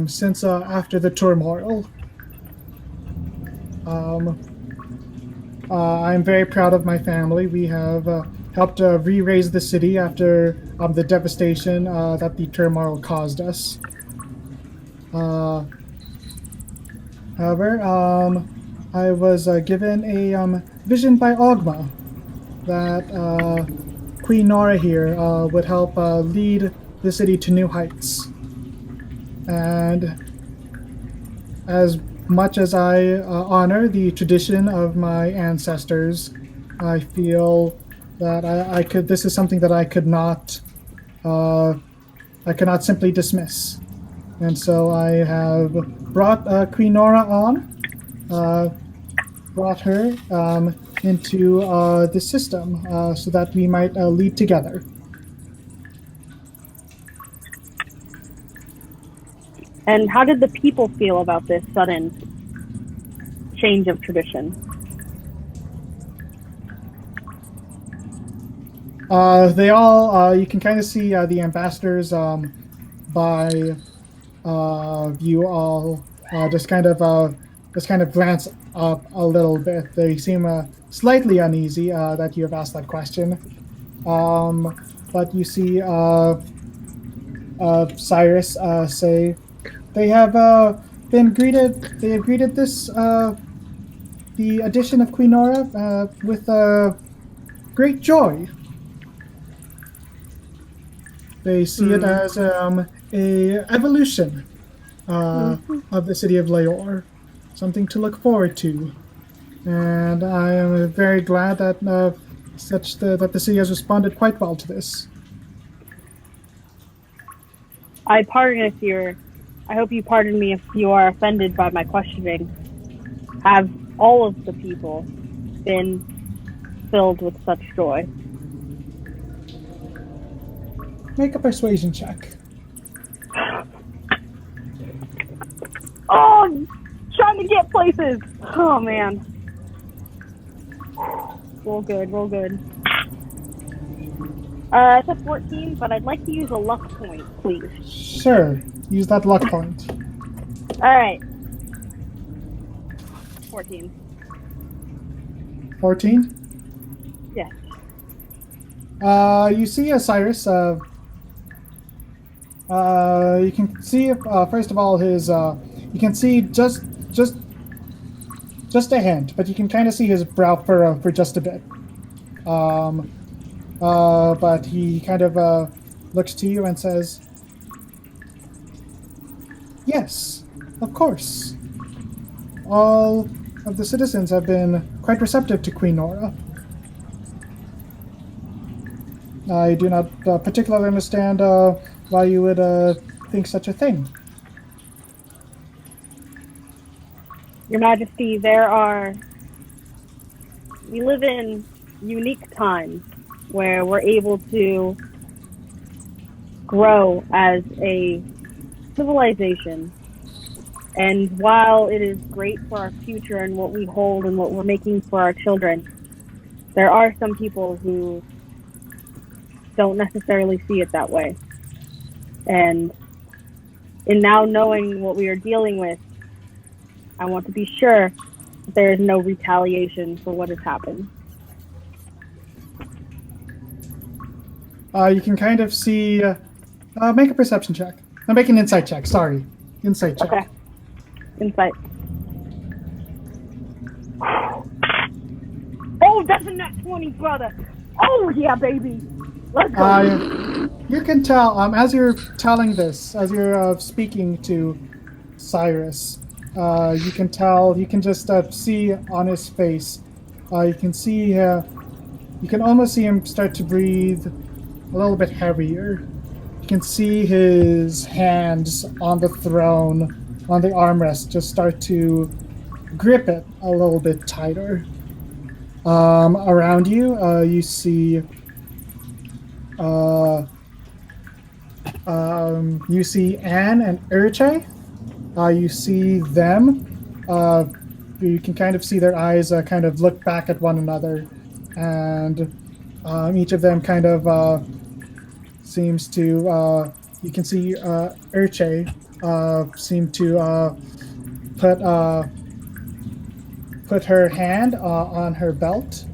since after the turmoil. I'm very proud of my family. We have helped re-raise the city after the devastation that the turmoil caused us. However, I was given a vision by Ogma that Queen Nora here would help lead the city to new heights. And as much as I honor the tradition of my ancestors, I feel that I could. This is something that I could not simply dismiss, and so I have brought Queen Nora on, brought her into the system so that we might lead together. And how did the people feel about this sudden change of tradition? They all, you can kind of see the ambassadors by you all just kind of glance up a little bit. They seem slightly uneasy that you have asked that question. But you see Cyrus say they have been greeted. They have greeted this the addition of Queen Nora with great joy. They see it as a evolution of the city of Leor, something to look forward to, and I am very glad that that the city has responded quite well to this. I hope you pardon me if you are offended by my questioning. Have all of the people been filled with such joy? Make a persuasion check. Oh, I'm trying to get places. Oh man. Roll good. It's a 14, but I'd like to use a luck point, please. Sure, use that luck point. Alright. 14. 14? Yes. You see Cyrus. You can see first of all his. You can see just a hint, but you can kind of see his brow furrow for just a bit. But he kind of looks to you and says, "Yes, of course. All of the citizens have been quite receptive to Queen Nora. I do not particularly understand why you would think such a thing." Your Majesty, we live in unique times where we're able to grow as a civilization. And while it is great for our future and what we hold and what we're making for our children, there are some people who don't necessarily see it that way. And in now knowing what we are dealing with, I want to be sure that there is no retaliation for what has happened. You can kind of see. Make a perception check. No, make an insight check. Sorry, insight check. Okay. Insight. Oh, that's a nat 20, brother. Oh, yeah, baby. Let's go. You can tell as you're telling this, as you're speaking to Cyrus, you can tell. You can just see on his face. You can see. You can almost see him start to breathe a little bit heavier. You can see his hands on the throne, on the armrest, just start to grip it a little bit tighter. Around you, you see you see Anne and Urche. You see them. You can kind of see their eyes kind of look back at one another, and each of them kind of seems to. You can see Urche seem to put her hand on her belt,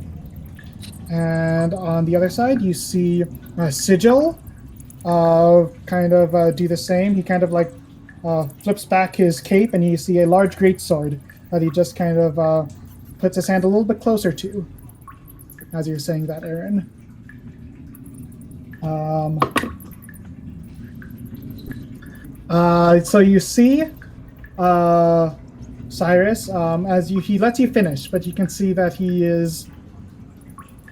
and on the other side you see Sigil kind of do the same. He kind of like flips back his cape, and you see a large greatsword that he just kind of puts his hand a little bit closer to as you're saying that, Aaron. So you see Cyrus, as he lets you finish, but you can see that he is.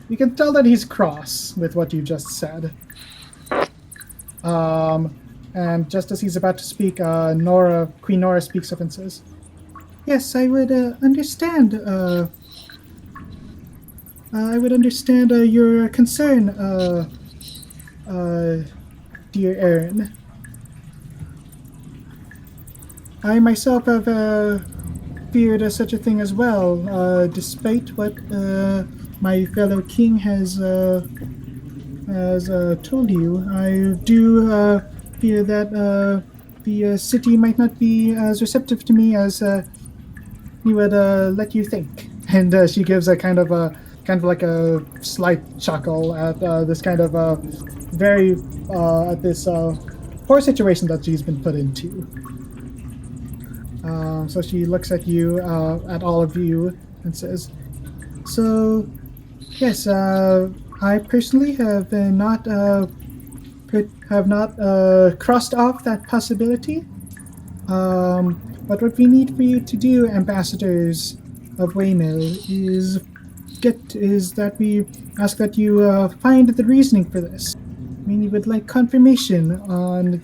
You can tell that he's cross with what you just said. And just as he's about to speak, Queen Nora speaks up and says, "Yes, I would understand. I would understand your concern, dear Aaron. I myself have feared such a thing as well, despite what my fellow king has told you. I do fear that the city might not be as receptive to me as he would let you think." And she gives a kind of like a slight chuckle at this kind of very at this poor situation that she's been put into. So she looks at you, at all of you, and says, "So, yes, I personally have not crossed off that possibility. But what we need for you to do, Ambassadors of Weymill, is that we ask that you find the reasoning for this. We would like confirmation um,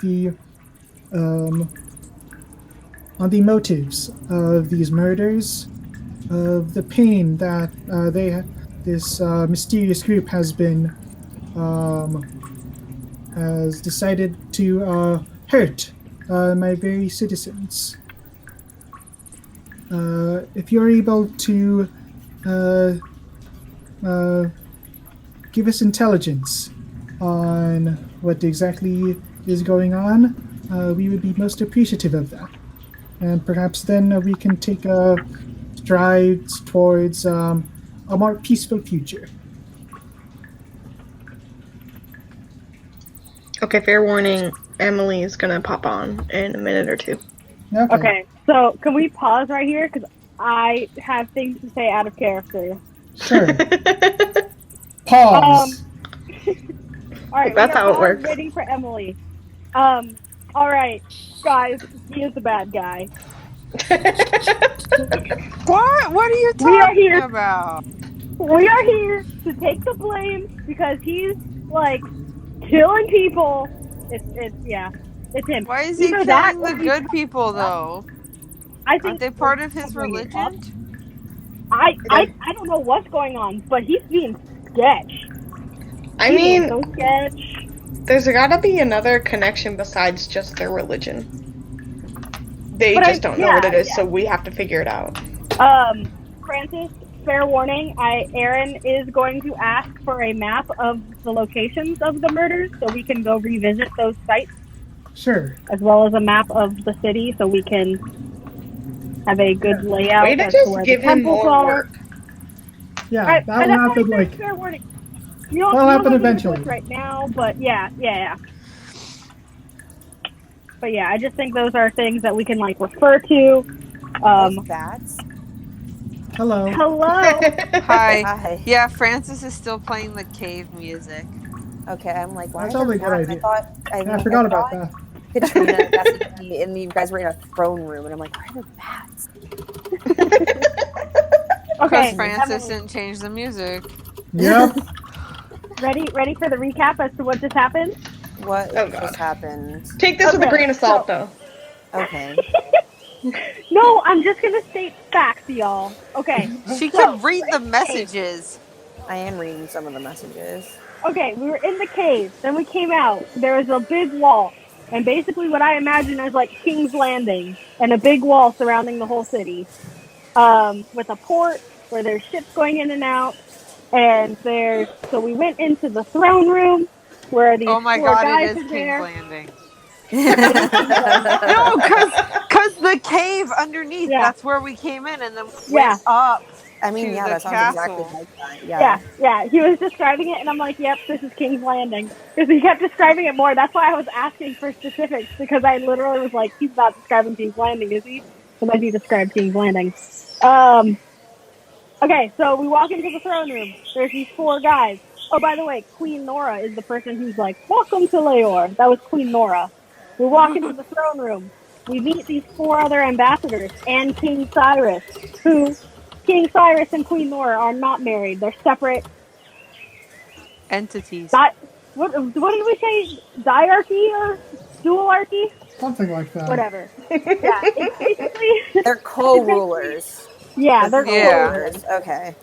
on the motives of these murders, of the pain that this mysterious group um, has decided to hurt my very citizens. If you're able to uh, uh, give us intelligence on what exactly is going on, we would be most appreciative of that. And perhaps then we can take strides towards a more peaceful future." Okay, fair warning. Emily's gonna pop on in a minute or two. Okay, so can we pause right here? Because I have things to say out of character. Sure. Pause. All right, That's how it works. Waiting for Emily. All right, guys, he is the bad guy. What? What are you We are talking here. about? We are here to take the blame because he's like killing people. It's him. Why is he Either that killing or the good people though? I think Aren't they part of his covering it religion? up. I don't know what's going on, but he's being sketch. I mean, so sketch. there's gotta be another connection besides just their religion. They But just don't know what it is, so we have to figure it out. Francis, fair warning, Aaron is going to ask for a map of the locations of the murders so we can go revisit those sites. Sure. As well as a map of the city so we can have a good layout. Way to just give him more work. Yeah, that'll happen like... Fair warning. That'll happen eventually. Right now, but yeah. But yeah, I just think those are things that we can like refer to. Bats. Hello. Hi. Hi. Yeah, Francis is still playing the cave music. Okay, I'm like, why? That's probably a good idea. I forgot about that. Katrina messaged me, and you guys were in a throne room, and I'm like, why are there bats? Because Francis didn't change the music. Yep. Ready for the recap as to what just happened? What just happened? Take this with a grain of salt, though. Okay. No, I'm just gonna state facts, y'all. Okay. She can read the messages. I am reading some of the messages. Okay, we were in the cave, then we came out. There was a big wall, and basically what I imagine is like King's Landing, and a big wall surrounding the whole city, with a port where there's ships going in and out, and so we went into the throne room where these oh my four god, guys it is are King's there. Landing. No, because the cave underneath, that's where we came in, and then went up. I mean, yeah, that sounds castle. exactly like that. Yeah. He was describing it, and I'm like, yep, this is King's Landing. Because he kept describing it more. That's why I was asking for specifics, because I literally was like, he's not describing King's Landing, is he? And then he described King's Landing. Okay, so we walk into the throne room. There's these four guys. Oh, by the way, Queen Nora is the person who's like, welcome to Leor. That was Queen Nora. We walk into the throne room. We meet these four other ambassadors and King Cyrus, who... King Cyrus and Queen Nora are not married. They're separate entities. What did we say? Diarchy or dualarchy? Something like that. Whatever. Yeah, it's basically... They're co-rulers. Yeah, they're co-rulers. Okay.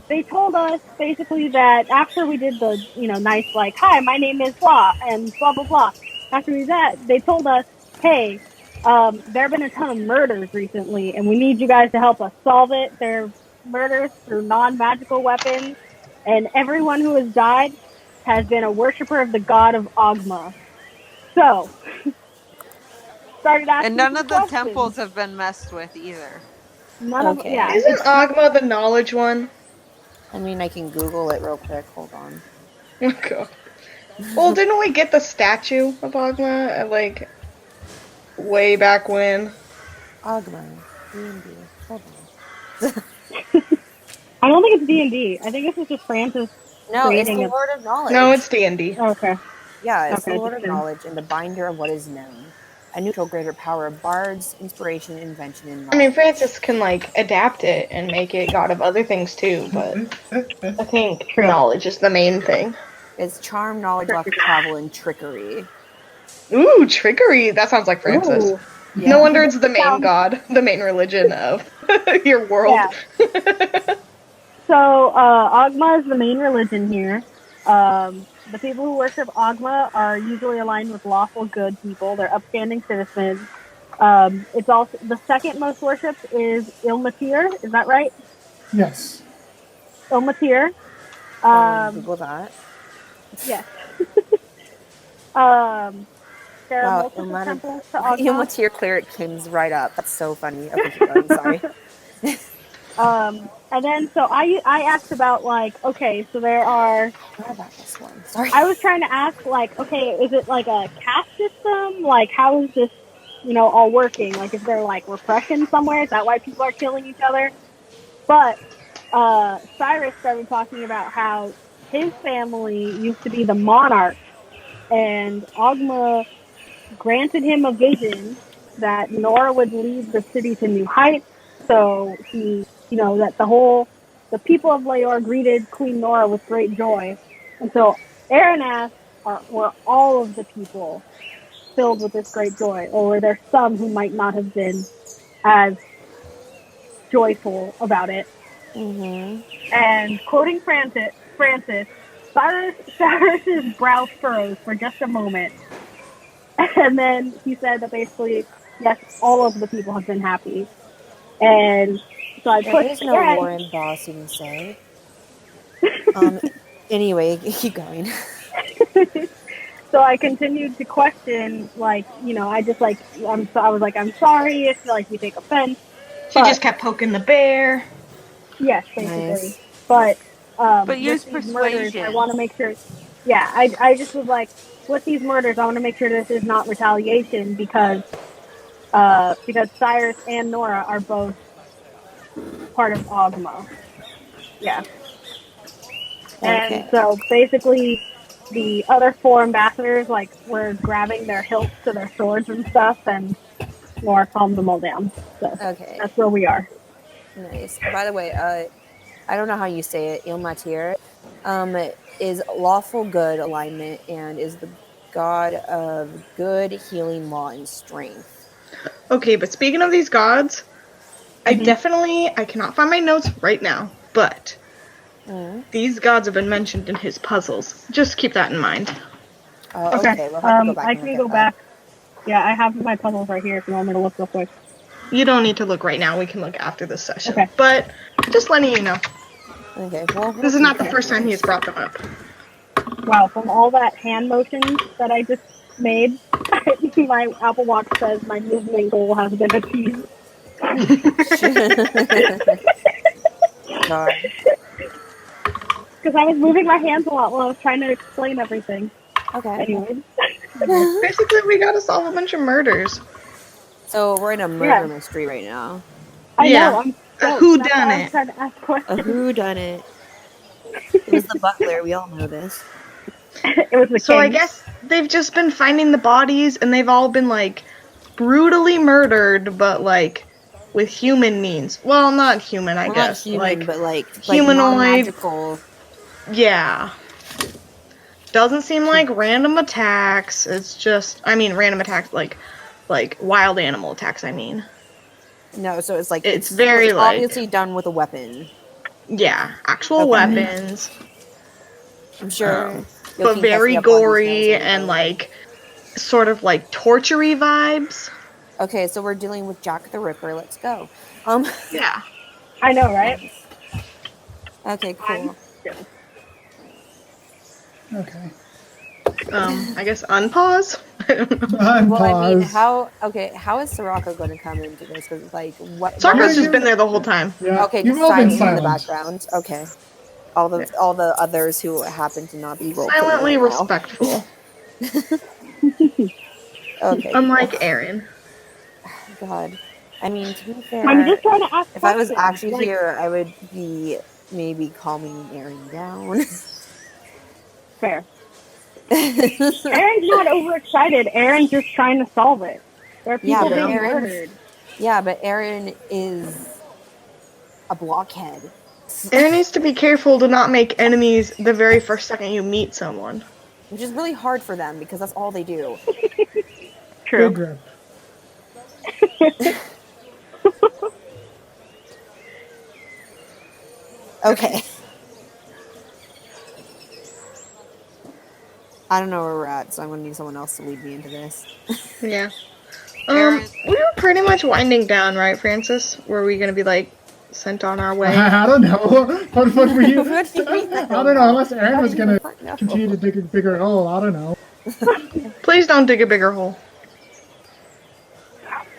They told us basically that after we did the, nice like, hi, my name is blah, and blah, blah, blah. After we did that, they told us, hey, there have been a ton of murders recently, and we need you guys to help us solve it. They're murders through non-magical weapons, and everyone who has died has been a worshiper of the god of Ogma. So, started asking and none of the questions. temples have been messed with either. Isn't Ogma the knowledge one? I mean, I can Google it real quick. Hold on. Oh, God. Well, didn't we get the statue of Ogma like way back when? Ogma. Hold on. I don't think it's D&D. I think this is just Francis. No, it's the Lord of Knowledge. No, it's D&D. Okay. Yeah, it's Okay, the Lord of just Knowledge and the binder of what is known. A neutral greater power of bards, inspiration, invention, and I knowledge. mean, Francis can like adapt it and make it god of other things too, but I think knowledge is the main thing. It's charm, knowledge, luck, travel, and trickery. Ooh, trickery. That sounds like Francis. Ooh. Yeah. No wonder it's the main god, the main religion of your world. Yeah. So, Ogma is the main religion here. The people who worship Ogma are usually aligned with lawful good people. They're upstanding citizens. It's also the second most worshipped is Ilmatir. Is that right? Yes. Ilmatir. Google that. Yes. There are multiple Ilmatir, temples to Ogma. Ilmatir cleric comes right up. That's so funny. Okay, keep going. Sorry. And then so I asked about like, okay, so there are. What about this one? Sorry. I was trying to ask like, okay, is it like a caste system? Like, how is this, all working? Like, is there like repression somewhere? Is that why people are killing each other? But Cyrus started talking about how his family used to be the monarch, and Ogma granted him a vision that Nora would lead the city to new heights. So he, that the people of Leor greeted Queen Nora with great joy. And so Aranas were all of the people filled with this great joy, or were there some who might not have been as joyful about it? Mm-hmm. And quoting Francis, Cyrus's brow furrows for just a moment. And then he said that basically, yes, all of the people have been happy. And so I put... There's no war in Boss, you can say. Anyway, keep going. So I continued to question, like, I just, like, I was like, I'm sorry if, like, you take offense. She just kept poking the bear. Yes, basically. Nice. But use persuasion. persuasion. I want to make sure. Yeah, I just was like, with these murders, I want to make sure this is not retaliation because Cyrus and Nora are both part of Ogma. Yeah. Okay. And so basically, the other 4 ambassadors like were grabbing their hilts to their swords and stuff, and Nora calmed them all down. So Okay. that's where we are. Nice. By the way, I don't know how you say it. Ilmatir is lawful good alignment and is the god of good, healing, law, and strength. Okay, but speaking of these gods, I cannot find my notes right now, but these gods have been mentioned in his puzzles. Just keep that in mind. Okay. We'll have to go back I can go back. Yeah, I have my puzzles right here if you want me to look real quick. You don't need to look right now. We can look after this session. Okay. But just letting you know. Okay. Well, This is not the first time he's brought them up. Wow, from all that hand motions that I just made, my Apple Watch says my movement goal has been achieved. God. Because I was moving my hands a lot while I was trying to explain everything. Okay. Anyways. Basically, we gotta solve a bunch of murders. So we're in a murder mystery right now. I know, I'm stoked. Who That's done why I it? was trying to ask questions. A whodunit. It was the butler. We all know this. It was the So I king. guess they've just been finding the bodies, and they've all been, like, brutally murdered, but, like, with human means. Well, not human, I guess. Not human, but like humanoid. non-magical. Yeah. Doesn't seem like random attacks. It's just, random attacks, like wild animal attacks, I mean. No, so it's like It's very, it's like- obviously done with a weapon. Yeah, actual weapons. I'm sure. you'll But keep very messing up on gory details and, like, sort of, like, torture-y vibes. Okay, so we're dealing with Jack the Ripper. Let's go. Yeah. I know, right? Okay, cool. Okay. I guess unpause? I don't know. Unpause. Well, I mean, how is Soraka going to come into this? Because, like, what? Sarka's just been there the whole time. Yeah, Okay, you've just all been silent in the silent. background. Okay. All the others who happen to not be role Silently right now. respectful. Okay. Unlike Aaron. God. I mean, to be fair, I'm just trying to ask if I was questions, actually like- here, I would be maybe calming Aaron down. Fair. Aaron's not overexcited. Aaron's just trying to solve it. There are people being murdered. Yeah, but Aaron is a blockhead. Aaron needs to be careful to not make enemies the very first second you meet someone. Which is really hard for them because that's all they do. True. Good grip. Okay. I don't know where we're at, so I'm gonna need someone else to lead me into this. Yeah. We were pretty much winding down, right, Francis? Were we gonna be like sent on our way? I don't know. What were you? I don't know. Unless Aaron was gonna continue to dig a bigger hole. I don't know. Please don't dig a bigger hole.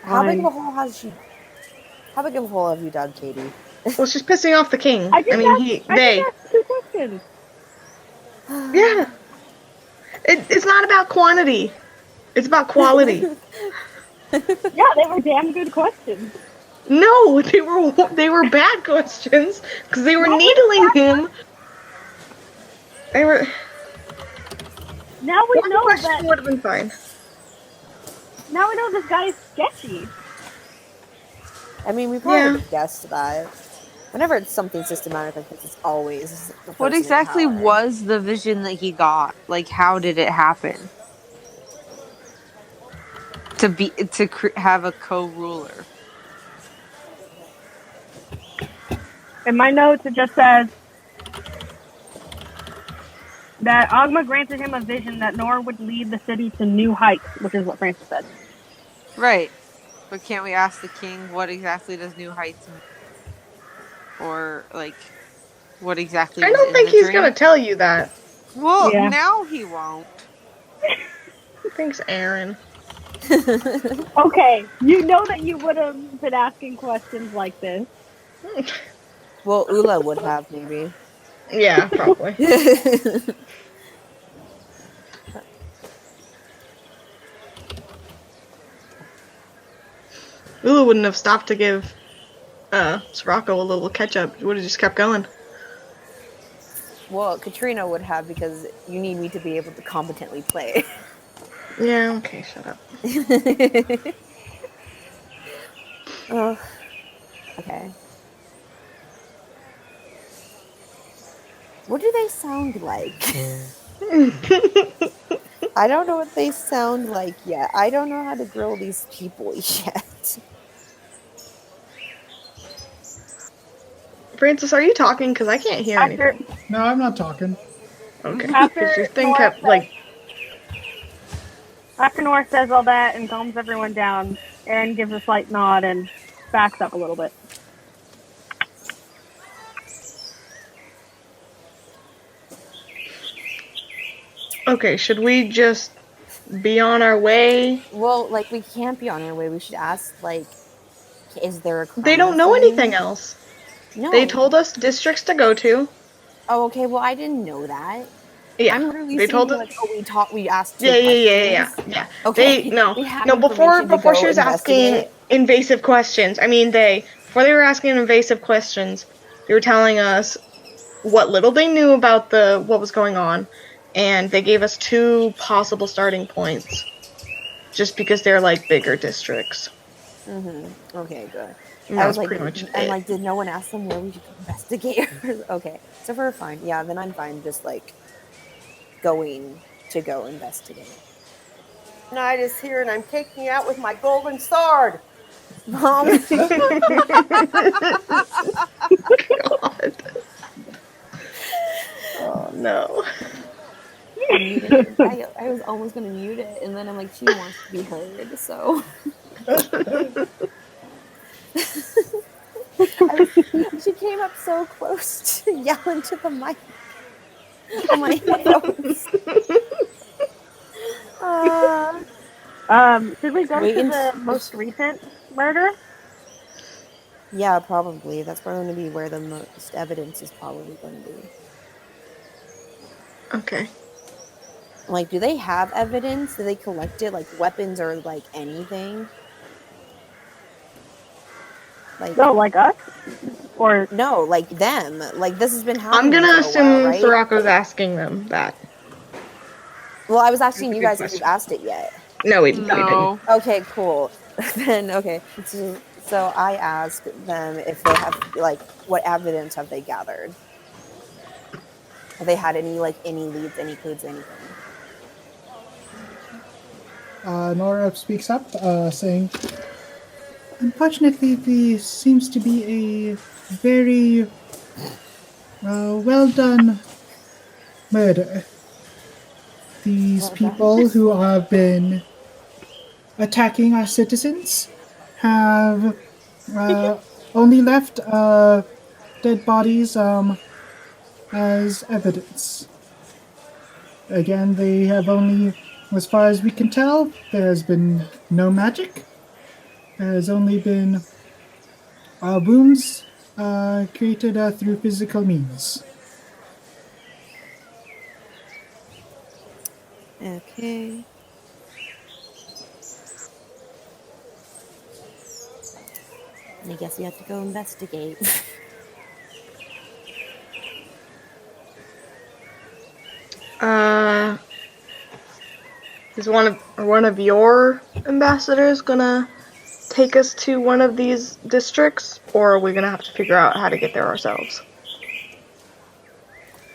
How big of a hole has she? How big of a hole have you dug, Katie? Well, she's pissing off the king. I asked 2 questions. Yeah. It's not about quantity. It's about quality. Yeah, they were damn good questions. No, they were bad questions because they were needling him. They were. Now we know that would have been fine. Now we know this guy is sketchy. I mean, we probably guessed that. Whenever it's something systematic like this, it's always the What exactly was the vision that he got? Like, how did it happen? To have a co-ruler. In my notes, it just says that Ogma granted him a vision that Nor would lead the city to new heights, which is what Francis said. Right. But can't we ask the king what exactly does new heights mean? Or, like, what exactly I don't think he's going to tell you that. Well, now he won't. Thanks, Aaron. Okay, you know that you would have been asking questions like this. Well, Ula would have, maybe. Yeah, probably. Ula wouldn't have stopped to give Sirocco a little catch-up. He would have just kept going. Well, Katrina would have, because you need me to be able to competently play. Yeah, okay, shut up. Oh, okay. What do they sound like? I don't know what they sound like yet. I don't know how to grill these people yet. Francis, are you talking? Because I can't hear anything. No, I'm not talking. Okay. Because your thing kept, like... After Nor says all that and calms everyone down, Aaron gives a slight nod and backs up a little bit. Okay, should we just be on our way? Well, like, we can't be on our way. We should ask, like, is there a crime? They don't know anything else. No. They told us districts to go to. Oh, okay. Well, I didn't know that. Yeah, I'm really they told us. Like, oh, we asked. Yeah. Okay. No. Before she was asking invasive questions. I mean, before they were asking invasive questions, they were telling us what little they knew about what was going on, and they gave us 2 possible starting points, just because they're like bigger districts. Mm-hmm. Okay, good. And I was pretty much and like, did no one ask them where we should go investigate? Okay, so we're fine. Yeah, then I'm fine. Just like going to go investigate. Night is here, and I'm taking you out with my golden sword. Mom. God. Oh no. I was almost gonna mute it, and then I'm like, she wants to be heard, so. She came up so close to yell into the mic. On my headphones. Should we go to the most recent murder? Yeah, probably. That's probably going to be where the most evidence is probably going to be. Okay. Like, do they have evidence? Do they collect it? Like, weapons or, like, anything? Like, no, like us? Or No, like them. Like this has been I'm happening. gonna for a assume while, right? Sirocco's asking them that. Well, I was asking That's a you good guys if question. you've asked it yet. No, we didn't. No. Okay, cool. Then okay. So I asked them if they have like what evidence have they gathered? Have they had any leads, any clues, anything? Nora speaks up, saying, "Unfortunately, there seems to be a very well done murder. These people who have been attacking our citizens have only left dead bodies as evidence. Again, they have only, as far as we can tell, there has been no magic. There has only been wounds created through physical means." Okay. I guess we have to go investigate. Is one of your ambassadors gonna take us to one of these districts, or are we gonna have to figure out how to get there ourselves?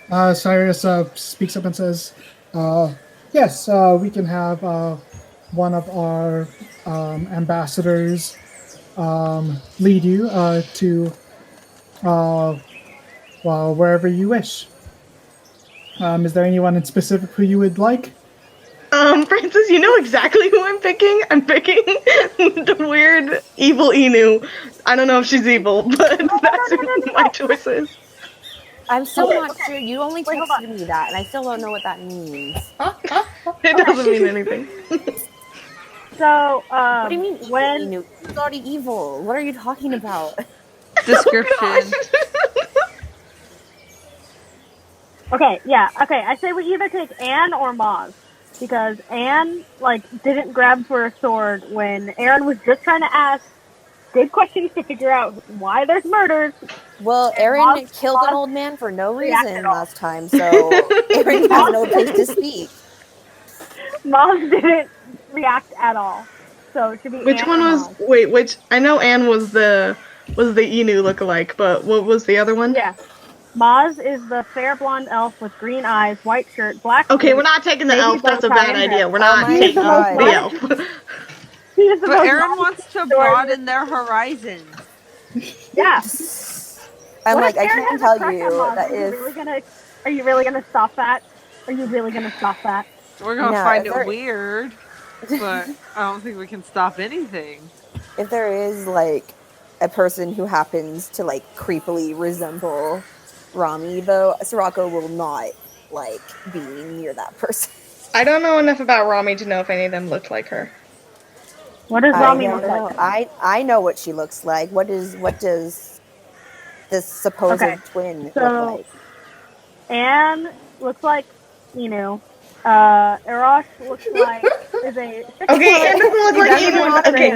Cyrus speaks up and says, "Yes, we can have one of our ambassadors lead you to wherever you wish. Is there anyone in specific who you would like?" Francis, you know exactly who I'm picking. I'm picking the weird evil Inu. I don't know if she's evil, but that's who my choice is. I'm still not sure. You only texted me that, and I still don't know what that means. It doesn't mean anything. so, What do you mean? when He's already evil. What are you talking about? Description. Okay, I say we either take Anne or Maz. Because Anne, didn't grab for a sword when Aaron was just trying to ask good questions to figure out why there's murders. Well, Aaron killed an old man for no reason last time, so Aaron has no place to speak. Maz didn't react at all. So it should be Which Anne one or was... Maz. Wait, which... I know Anne was the Inu lookalike, but what was the other one? Yeah. Maz is the fair blonde elf with green eyes, white shirt, black. Okay, we're not taking the elf. That's a bad idea. We're not taking the elf. But Aaron wants to broaden their horizons. Yeah. I'm like, I can't tell you that if... Are you really gonna stop that? Are you really gonna stop that? We're gonna find it weird, but I don't think we can stop anything. If there is, a person who happens to, creepily resemble Rami, though, Sirocco will not, be near that person. I don't know enough about Rami to know if any of them looked like her. What does Rami look like? I know what she looks like. What does this supposed twin look like? Anne looks like, Erosh looks like is a... Okay, Anne doesn't look like anyone. Okay,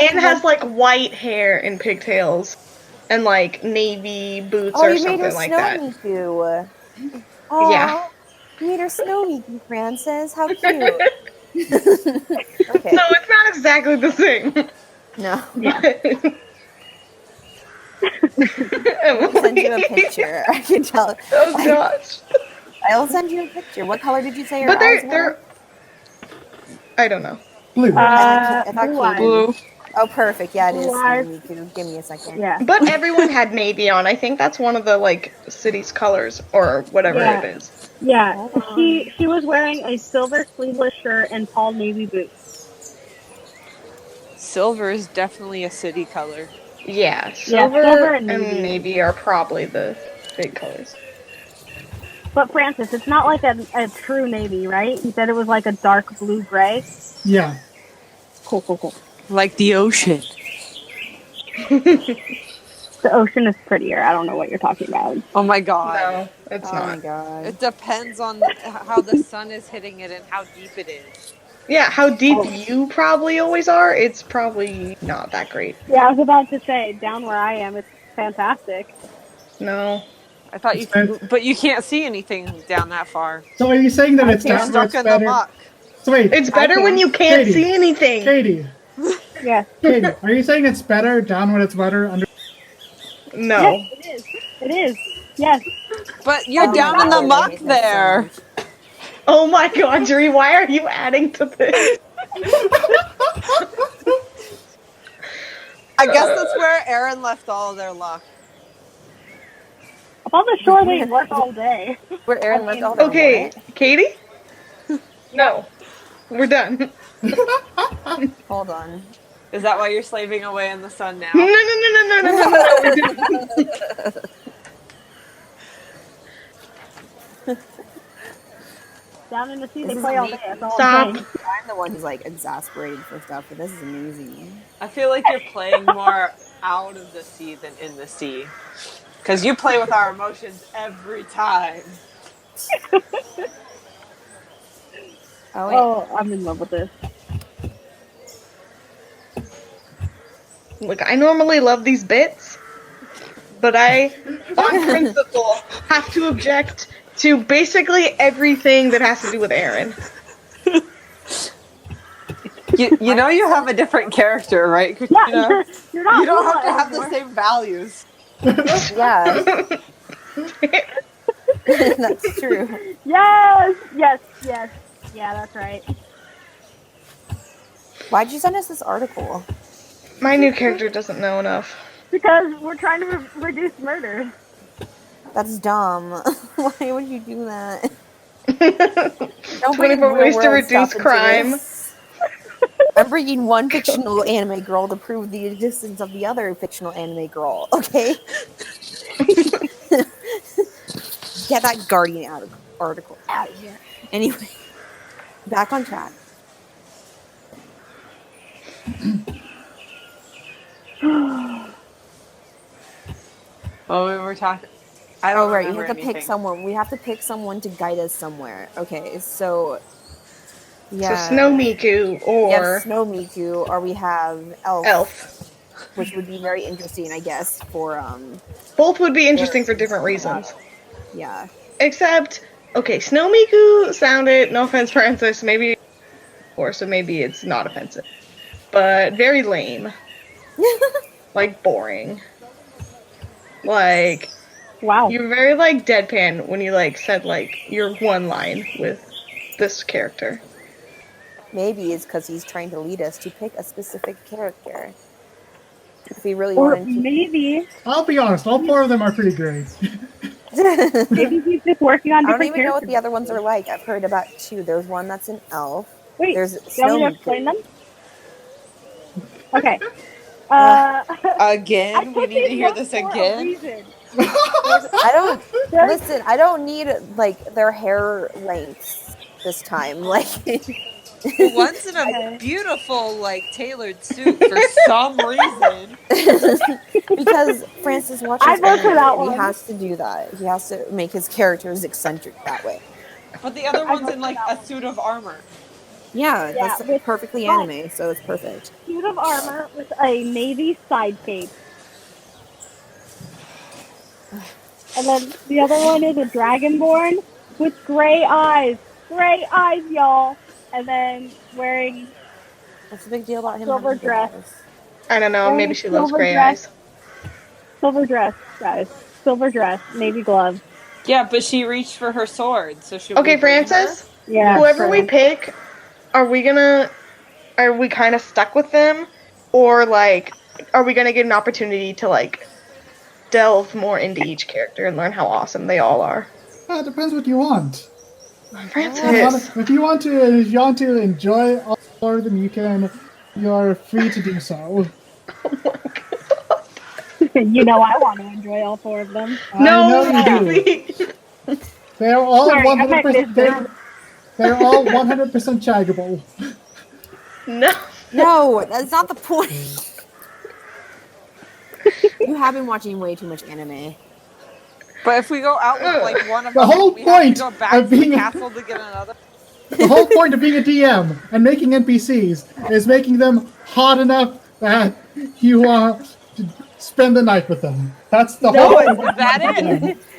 Anne has, white hair and pigtails. And, navy boots or something like that. Oh, you made her snow Miku. Yeah. You made her snow Miku, Francis. How cute. Okay. No, it's not exactly the same. No. Yeah. I'll send you a picture. I can tell. Oh, gosh. I'll send you a picture. What color did you say her but eyes they're... I don't know. Blue. Blue. Oh, perfect. Yeah, it is. Miku. Give me a second. Yeah. But everyone had navy on. I think that's one of the, city's colors, or whatever it is. Yeah. She was wearing a silver sleeveless shirt and tall navy boots. Silver is definitely a city color. Yeah, silver and navy. navy are probably the big colors. But Francis, it's not like a true navy, right? You said it was like a dark blue-gray? Yeah. Cool. Like the ocean. The ocean is prettier. I don't know what you're talking about. Oh my god. No, it's not. Oh my god. It depends on how the sun is hitting it and how deep it is. Yeah, how deep you probably always are, it's probably not that great. Yeah, I was about to say, down where I am, fantastic. No. I thought you, but you can't see anything down that far. So are you saying that it's You're down where stuck it's in the better? muck. So wait, It's better when you can't Katie. see anything. Katie, Yes. Katie, are you saying it's better down when it's wetter? Under? No. Yes, it is. It is. Yes. But you're Oh down my in the God, I muck hate this so there. much. Oh my god, Dree, why are you adding to this? I guess that's where Aaron left all of their luck. Up on the shore, they work all day. Where Aaron left all their Okay, what? Katie? No. We're done. Hold on. Is that why you're slaving away in the sun now? No. We're done. Down in the sea, This they is play all day. amazing. That's all Stop. I'm saying. I'm the one who's like exasperated for stuff, but this is amazing. I feel like you're playing more out of the sea than in the sea. Because you play with our emotions every time. Oh, wait. Oh, I'm in love with this. Look, I normally love these bits, but I, on principle, have to object to basically everything that has to do with Aaron. You know you have a different character, right, Yeah, Christina? you're not. You don't have to Lula have the anymore. same values. Yeah, that's true. Yes. Yeah, that's right. Why'd you send us this article? My new character doesn't know enough. Because we're trying to reduce murder. That's dumb. Why would you do that? Don't bring 24 ways to real-world reduce stuff into crime. this. I'm bringing one fictional anime girl to prove the existence of the other fictional anime girl, okay? Get that Guardian article out of here. Anyway, back on track. Well, we were talking. I Oh don't right, you remember have to pick anything. someone. We have to pick someone to guide us somewhere. Okay, so yeah. So Snow Miku or Yes, Snow Miku, or we have Elf, Elf. which would be very interesting, I guess, for Both would be interesting for different reasons. yeah. Except, okay, Snow Miku sounded, no offense Francis, maybe, or so maybe it's not offensive, but very lame. Like, boring. Like, Wow. you're very, like, deadpan when you, like, said, like, your one line with this character. Maybe it's because he's trying to lead us to pick a specific character. If we really Or wanted to. maybe I'll be honest, all four of them are pretty great. maybe he's just working on I don't different even know what characters. the other ones are like. I've heard about two. There's one that's an elf. Wait, There's do you want Snow me to Miku. explain them? Okay. Again? We put need to these hear up this for a again? reason. I don't listen. I don't need like their hair lengths this time. Like One's in a beautiful, like, tailored suit for some reason. because Francis watches I vote for anime, that and he one. has to do that. He has to make his characters eccentric that way. But the other one's in, like, a suit of armor. Yeah, Yeah, that's with- perfectly anime, so it's perfect. Suit of armor with a navy side cape. And then the other one is a dragonborn with gray eyes. Gray eyes, y'all. And then wearing What's the big deal about him? Silver having big dress. eyes? I don't know, Wearing maybe a she loves silver gray dress. eyes. silver dress, guys. Silver dress, navy gloves. Yeah, but she reached for her sword, so should Okay, we bring Francis, Yeah. whoever true. we pick, are we kind of stuck with them? Or, like, are we gonna get an opportunity to, like, delve more into each character and learn how awesome they all are? It depends what you want. Francis! If you want to enjoy all four of them, you're free to do so. You know I want to enjoy all four of them. No, I know you do. please. They're all Sorry, I meant 100%. this. They're all 100% chaggable. No. No, that's not the point. You have been watching way too much anime. But if we go out with like one of The them, whole we have to point go back of to the being a- castle to get another. The whole point of being a DM and making NPCs is making them hot enough that you spend the night with them. That's the No, whole. Is that it?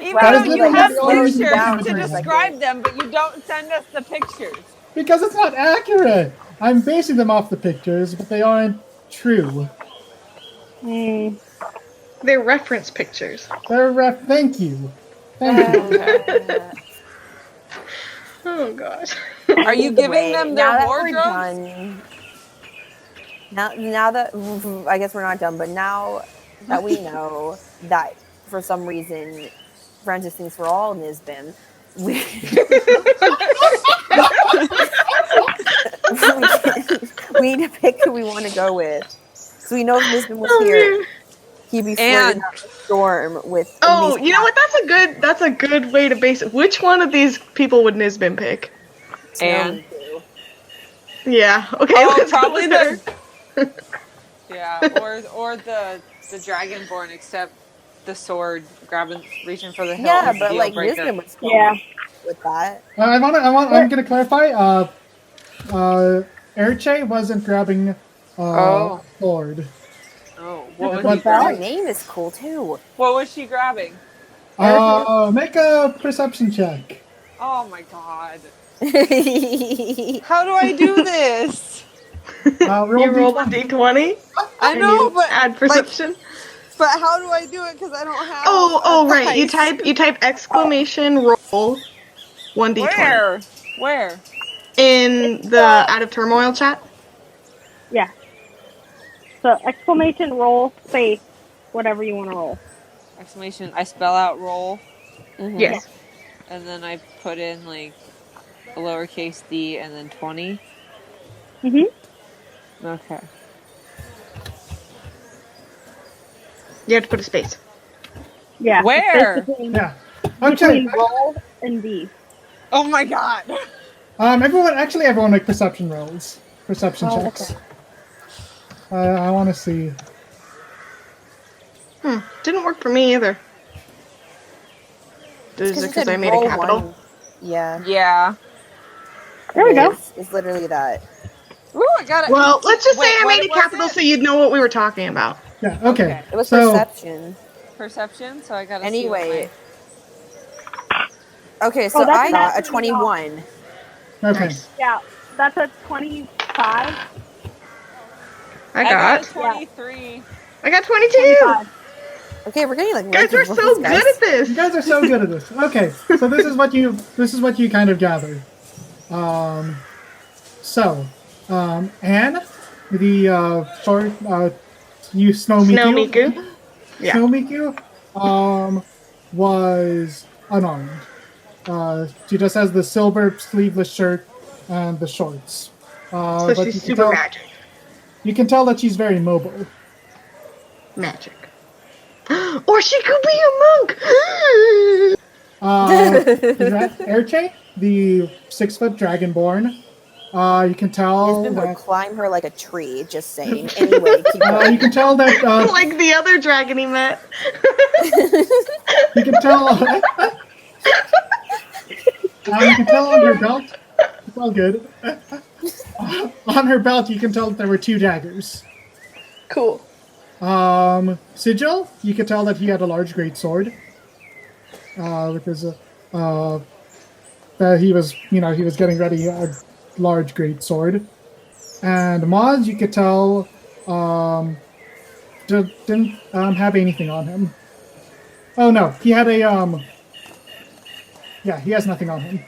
Even That is though you literally have the only reason pictures I'm to doing it. describe them, but you don't send us the pictures. Because it's not accurate. I'm basing them off the pictures, but they aren't true. They're reference pictures. Thank you. Thank you. Oh god. Are you giving them now their that we're wardrobes? done, now that I guess we're not done, but now that we know that for some reason Francis thinks we're all Nisbin, we need to pick who we want to go with. So we know if Nisbin was here, he'd be flirting out the storm with. Oh, you know what? That's a good way to base it. Which one of these people would Nisbin pick? And Yeah. Okay. oh, let's probably go there. or the dragonborn, except the sword grabbing, reaching for the hilt. Yeah, is a but deal like breaker. Nisbin would still with that. I'm gonna clarify. Erche wasn't grabbing sword. Oh, what was What he grabbing? Her name is cool too. What was she grabbing? Make a perception check. Oh my god! How do I do this? You roll a d20. I know, but Add perception. but how do I do it? Because I don't have. Oh, right. dice. You type exclamation roll 1d20 Where? in the out of turmoil chat. Yeah. So exclamation roll space whatever you want to roll. Exclamation! I spell out roll, Yes. and then I put in like a lowercase d and then 20. Okay. You have to put a space. Yeah. Where? Between Okay. roll and D. Oh my god! Everyone make perception rolls. Perception Oh, checks. okay. I want to see. Didn't work for me either. Is it because I made a capital? One. Yeah. Yeah. There we go. It's literally that. Ooh, I got it. Well, let's just say I what made a was capital it? so you'd know what we were talking about. Yeah. Okay. It was So- perception. Perception. So I got to Anyway. Okay, so that's I got a not 21. Okay. Nice. Yeah. That's a 25. I got 23. I got 22. 25. Okay, we're getting like Guys, we're ranking so rules, good guys. at this. You guys are so good at this. Okay, so this is what you kind of gather. Anne, the short you Snowmiku. Snowmiku. Yeah. Snowmiku, was unarmed. She just has the silver sleeveless shirt and the shorts. So but she's super magic. You can tell that she's very mobile. Magic. Or she could be a monk. Erche, the 6-foot dragonborn. You can tell Nisbin would that, climb her like a tree, just saying. Anyway, keep going. you can tell that Like the other dragon he met. you can tell you can tell on her belt. It's all good. On her belt, you can tell that there were 2 daggers. Cool. Sigil, you could tell that he had a large great sword. With his that he was getting ready a large great sword. And Maz, you could tell didn't have anything on him. Oh no, he had a yeah, he has nothing on him.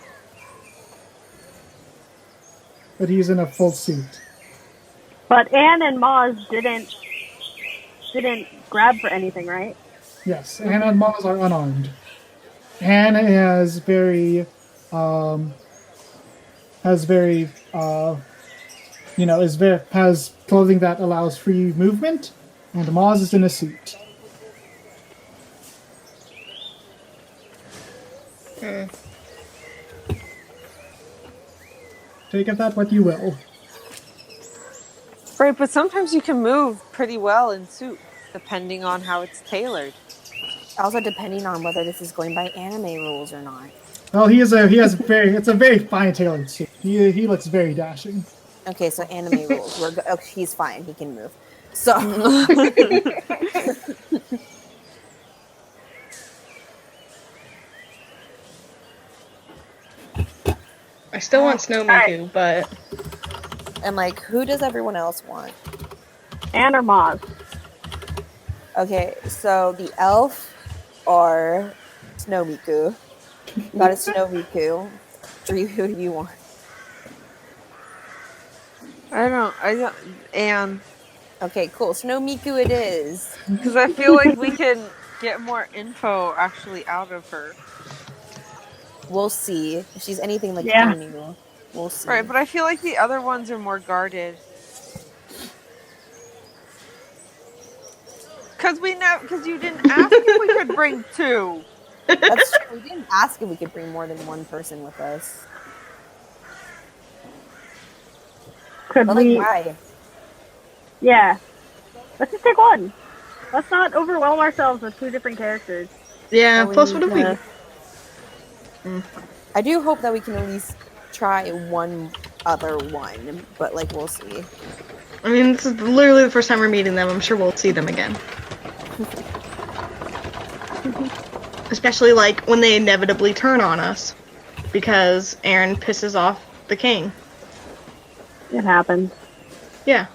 But he's in a full suit. But Anne and Maz didn't grab for anything, right? Yes, Anne and Maz are unarmed. Anne has has clothing that allows free movement, and Maz is in a suit. Take of that what you will. Right, but sometimes you can move pretty well in suit, depending on how it's tailored. Also, depending on whether this is going by anime rules or not. Well, it's a very fine tailored suit. He looks very dashing. Okay, so anime rules. He's fine. He can move. So I still want Snow Miku, but and like, who does everyone else want? And or Moz. Okay, so the elf or Snow Miku. Got a Snow Miku. Drew, who do you want? I don't, and Okay, cool. Snow Miku it is. because I feel like we can get more info actually out of her. We'll see. If she's anything like Yeah. Anu, we'll see. Right, but I feel like the other ones are more guarded. Because you didn't ask if we could bring 2. That's true. We didn't ask if we could bring more than one person with us. Could But like, we? why? Yeah. Let's just take one. Let's not overwhelm ourselves with 2 different characters. yeah. that Plus, what need if we? to- I do hope that we can at least try one other one, but like, we'll see. I mean, this is literally the first time we're meeting them. I'm sure we'll see them again. Especially like when they inevitably turn on us, because Aaron pisses off the king. It happens. Yeah.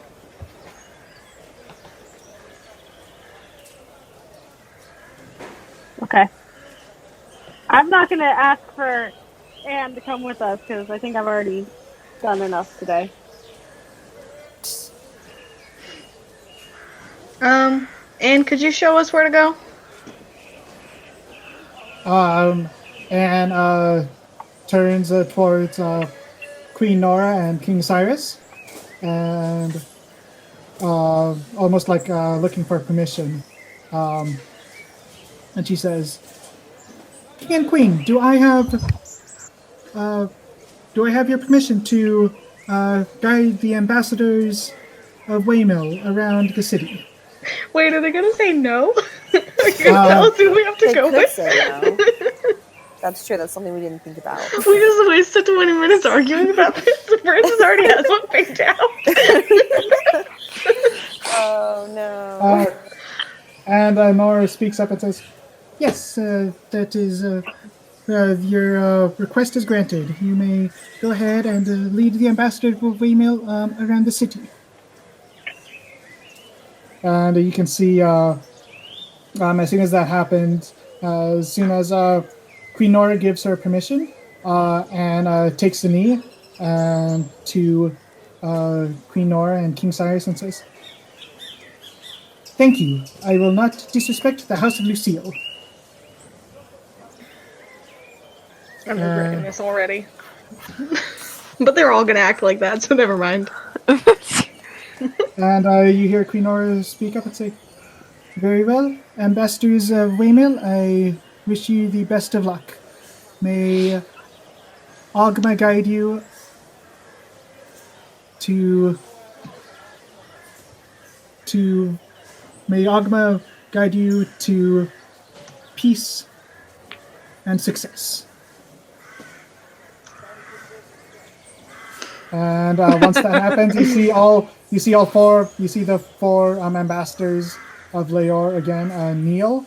Okay. I'm not gonna ask for Anne to come with us because I think I've already done enough today. Anne, could you show us where to go? And turns towards Queen Nora and King Cyrus, and almost like looking for permission. And she says, "King and Queen, do I have your permission to guide the ambassadors of Weymill around the city?" Wait, are they gonna say no? Are you gonna tell us who we have to They go could with? say no. That's true. That's something we didn't think about. We just wasted 20 minutes arguing about this. Francis already has one picked out. Oh no. And Nora speaks up and says, "Yes, that is your request is granted. You may go ahead and lead the ambassador of Weymill around the city." And you can see, as soon as that happens, as soon as Queen Nora gives her permission and takes the knee to Queen Nora and King Cyrus and says, "Thank you. I will not disrespect the House of Lucille." I'm regretting this already. But they're all gonna act like that, so never mind. And you hear Queen Nora speak up and say, "Very well, Ambassadors of Weymill, I wish you the best of luck. May Ogma guide you may Ogma guide you to peace and success." And once that happens, you see the four ambassadors of Leor again kneel,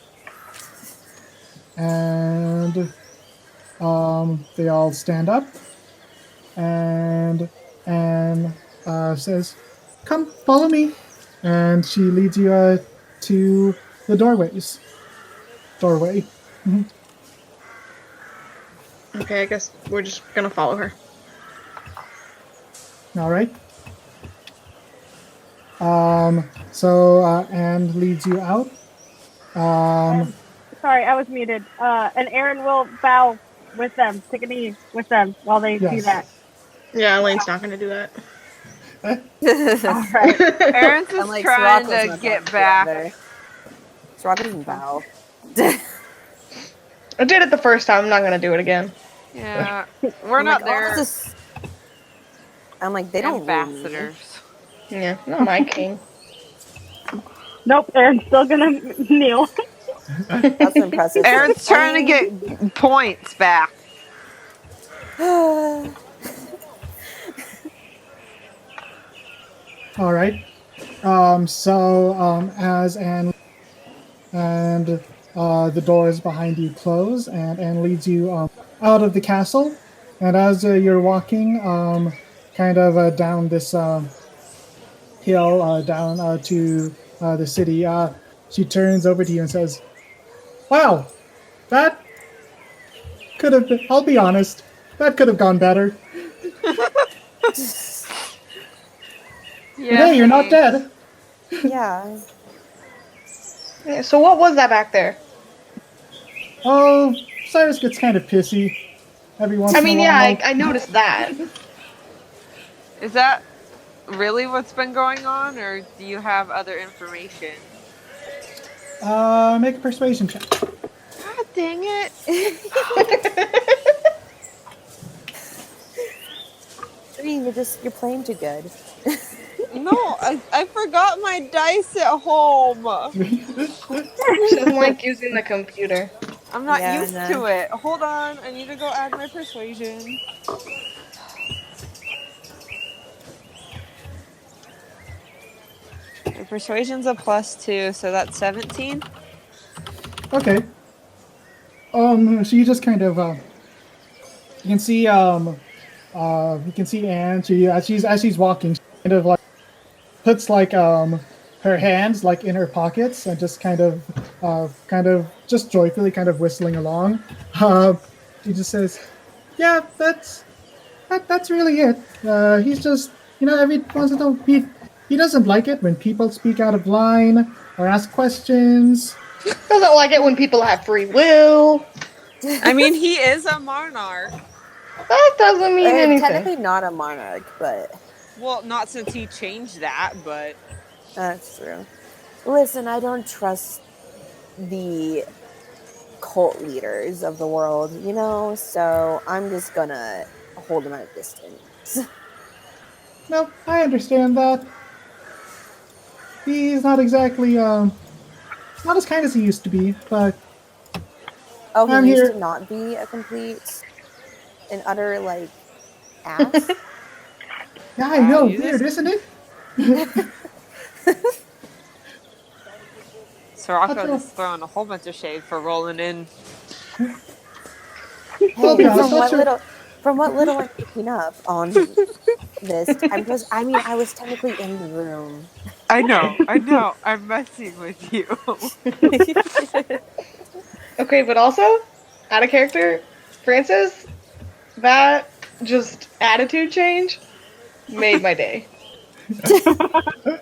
and they all stand up, and says, "Come, follow me," and she leads you to the doorway. Okay, I guess we're just gonna follow her. All right. So Anne leads you out. Sorry, I was muted. And Aaron will bow with them, take a knee with them while they do Yes. that. Yeah, Elaine's not gonna do that. All right. Aaron's just like, trying Sirocco's to not get gonna do back. either. Sirocco doesn't bow. I did it the first time, I'm not gonna do it again. Yeah, we're I'm not like, there. oh, this is- I'm like, they don't rule me. Ambassadors. Yeah, not my king. Nope, Aaron's still gonna kneel. That's impressive. Aaron's trying to get points back. All right. As Anne and the doors behind you close, and Anne leads you out of the castle. And as you're walking, kind of down this hill, down to the city, she turns over to you and says, "Wow, that could have been, I'll be honest, that could have gone better. Yeah, Hey, you're not thanks. dead." Yeah. Yeah, so what was that back there? Oh, Cyrus gets kind of pissy every once I in a mean, while. yeah, I noticed that. Is that really what's been going on, or do you have other information? Make a persuasion check. God dang it! I mean, you're playing too good. No, I forgot my dice at home. She doesn't like using the computer. I'm not Yeah, used no. to it. Hold on, I need to go add my persuasion. My persuasion's a +2, so that's 17. Okay. So you just kind of you can see Anne. As she's walking, she kind of like puts like her hands like in her pockets and just kind of just joyfully kind of whistling along. She just says, "Yeah, that's really it. He's just, every once in a while he doesn't like it when people speak out of line or ask questions." Doesn't like it when people have free will. I mean, he is a monarch. That doesn't mean anything. Technically not a monarch, but Well, not since he changed that, but that's true. Listen, I don't trust the cult leaders of the world, so I'm just gonna hold them at a distance. No, I understand that. He's not exactly not as kind as he used to be, but Oh, he I'm used here. to not be a complete and utter, like, ass? Yeah, I know, you weird, just- isn't it? Soraka is throwing a whole bunch of shade for rolling in. Hey, Well, yeah, from what little I'm picking up on this, I was technically in the room. I know. I'm messing with you. Okay, but also, out of character, Francis, that just attitude change made my day.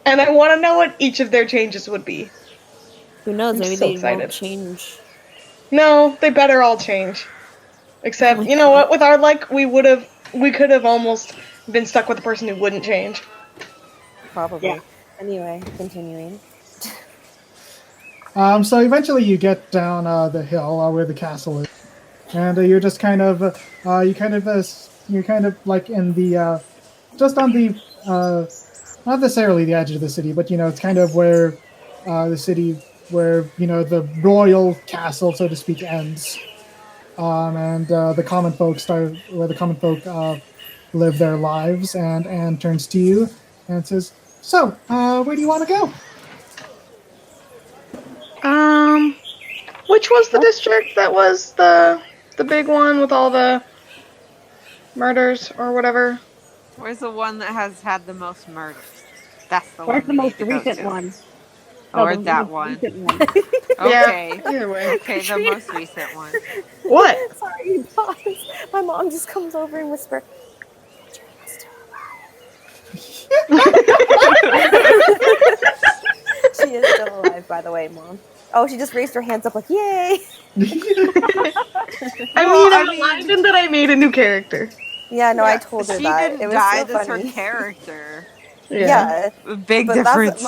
And I want to know what each of their changes would be. Who knows? I'm Maybe so they excited. won't change. No, they better all change. Except, you know what? With our luck, we could have almost been stuck with the person who wouldn't change. Probably. Yeah. Anyway, continuing. So eventually you get down the hill where the castle is, and you're just kind of you're kind of like in the just on the not necessarily the edge of the city, but it's kind of where the city where the royal castle, so to speak, ends, and the common folk live their lives, and turns to you and says, "So, where do you want to go?" Which was the district that was the big one with all the murders or whatever? Where's the one that has had the most murders? That's the Where's one. the most we need to go recent to. one? Or the that most one. recent one. Okay. Yeah, either way. Okay, the most recent one. What? Sorry, guys. My mom just comes over and whispers, she is still alive, by the way, Mom. Oh, she just raised her hands up like, yay! I'm alive in that I made a new character. Yeah, no, I told her she that. didn't It was die. so That's funny. her character. Yeah. Big But difference.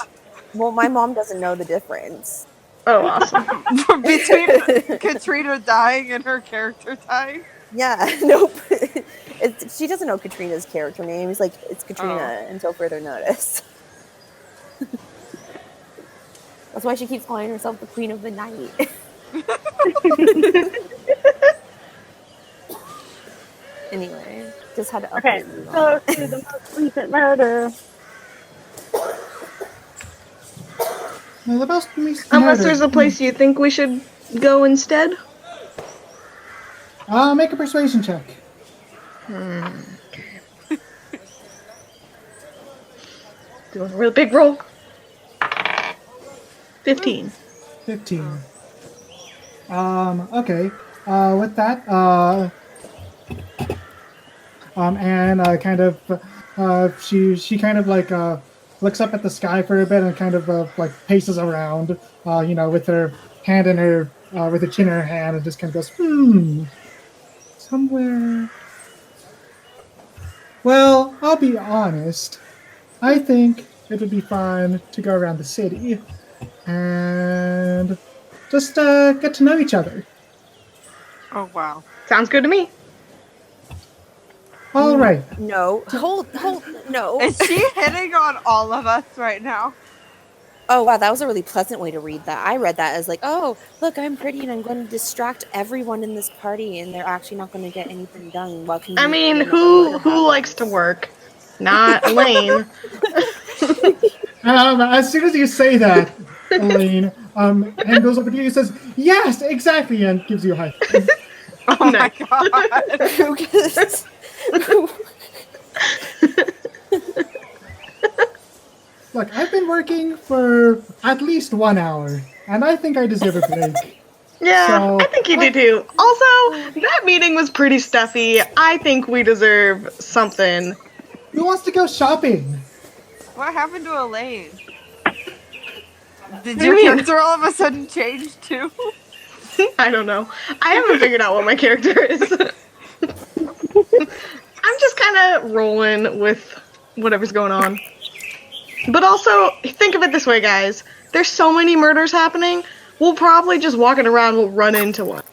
my mom doesn't know the difference. Oh, awesome. Between Katrina dying and her character dying. Yeah, nope. She doesn't know Katrina's character name. It's like, it's Katrina until further notice. That's why she keeps calling herself the Queen of the Night. Anyway, just had to Okay, update you. so to the most recent murder. Well, about me Unless there's a place you think we should go instead. Make a persuasion check. Okay. Doing a real big roll. 15. 15. Okay. With that, and kind of, she kind of like looks up at the sky for a bit and kind of like paces around, with her hand in her, with her chin in her hand, and just kind of goes, somewhere. Well, I'll be honest. I think it would be fun to go around the city and just get to know each other. Oh, wow. Sounds good to me. All right. No. Hold, no. Is she hitting on all of us right now? Oh, wow, that was a really pleasant way to read that. I read that as like, oh, look, I'm pretty and I'm going to distract everyone in this party and they're actually not going to get anything done. I mean, who likes to work? Not Elaine. As soon as you say that, Elaine, and goes over to you and says, yes, exactly, and gives you a high five. Oh my god. Look, I've been working for at least 1 hour, and I think I deserve a break. Yeah, So, I think you do too. Also, that meeting was pretty stuffy. I think we deserve something. Who wants to go shopping? What happened to Elaine? Did do your you mean? character all of a sudden change too? I don't know. I haven't figured out what my character is. I'm just kind of rolling with whatever's going on. But also, think of it this way, guys. There's so many murders happening, we'll probably just walking around, we'll run into one.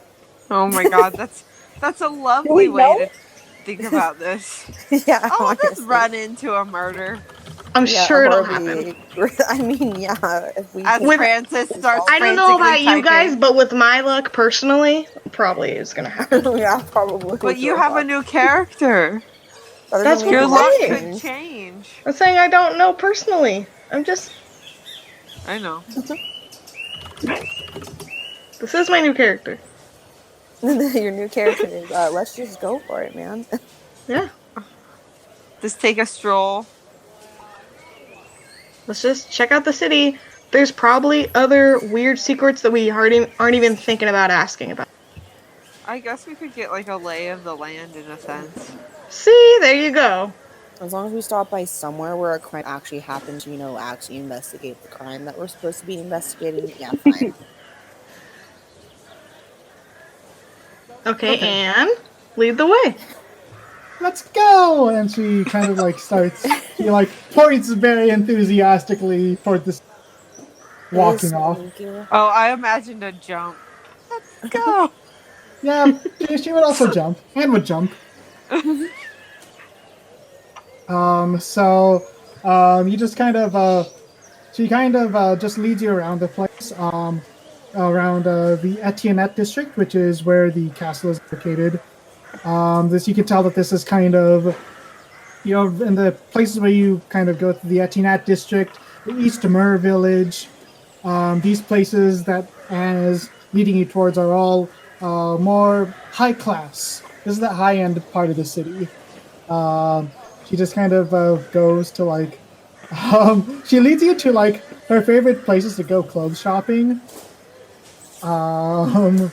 Oh my god, that's a lovely way to think about this. Yeah, I'll just honestly. run into a murder. I'm sure it'll horribly- happen. I mean, yeah. If we As can- Francis starts I don't know about frantically you guys, typing. but with my luck, personally, probably is gonna happen. yeah, probably. But you have a new character. That's Your what luck I'm could saying. change. I'm saying I don't know personally. I'm just... I know. This is my new character. Your new character is, let's just go for it, man. Yeah. Just take a stroll. Let's just check out the city. There's probably other weird secrets that we aren't even thinking about asking about. I guess we could get like a lay of the land in a sense. See, there you go. As long as we stop by somewhere where a crime actually happened to, actually investigate the crime that we're supposed to be investigating, yeah, fine. Okay, Anne, lead the way. Let's go! And she kind of like starts, she like points very enthusiastically toward this, walking off. Thank you. Oh, I imagined a jump. Let's go. Yeah, she would also jump. Anne would jump. You just kind of, she kind of just leads you around the place, around the Etiennette district, which is where the castle is located. This you can tell that this is kind of, in the places where you kind of go to the Etiennette district, the East Mer village, these places that Anne is leading you towards are all more high class. This is the high end part of the city. She just kind of goes to like, she leads you to like her favorite places to go clothes shopping. And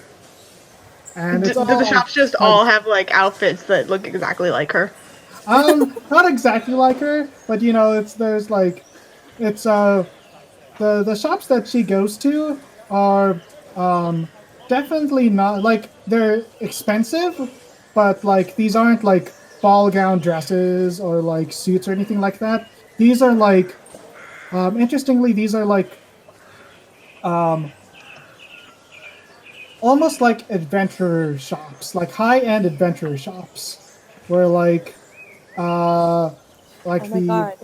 it's Do all, the shops just all have like outfits that look exactly like her? not exactly like her, but the shops that she goes to are definitely not like, they're expensive, but like these aren't like ball gown dresses or like suits or anything like that. These are like, interestingly, these are like almost like adventurer shops, like high-end adventurer shops, where like Oh my the god.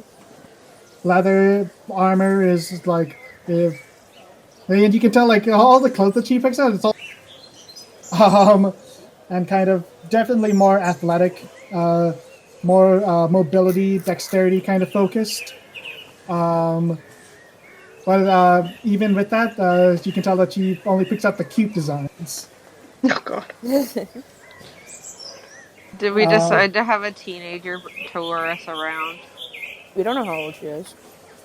leather armor is like, and you can tell like all the clothes that she picks out, it's all and kind of definitely more athletic, more mobility, dexterity kind of focused. But even with that, you can tell that she only picks up the cute designs. Oh god. Did we decide to have a teenager tour us around? We don't know how old she is.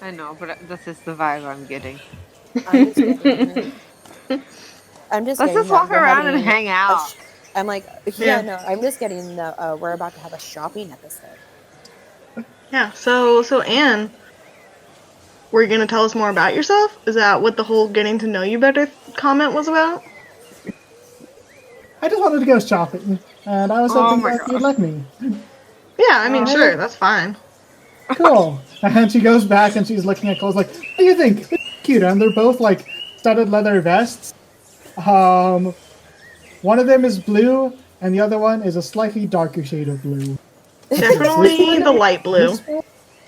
I know, but this is the vibe I'm getting. I'm just getting. Let's just walk around and hang out. I'm like, no, I'm just getting the. We're about to have a shopping episode. Yeah. So Anne, were you gonna tell us more about yourself? Is that what the whole getting to know you better comment was about? I just wanted to go shopping, and I was hoping that you'd let me. Yeah, I mean, sure, that's fine. Cool. And she goes back and she's looking at clothes like, what do you think? It's cute, and they're both like studded leather vests. One of them is blue, and the other one is a slightly darker shade of blue. Definitely the light blue.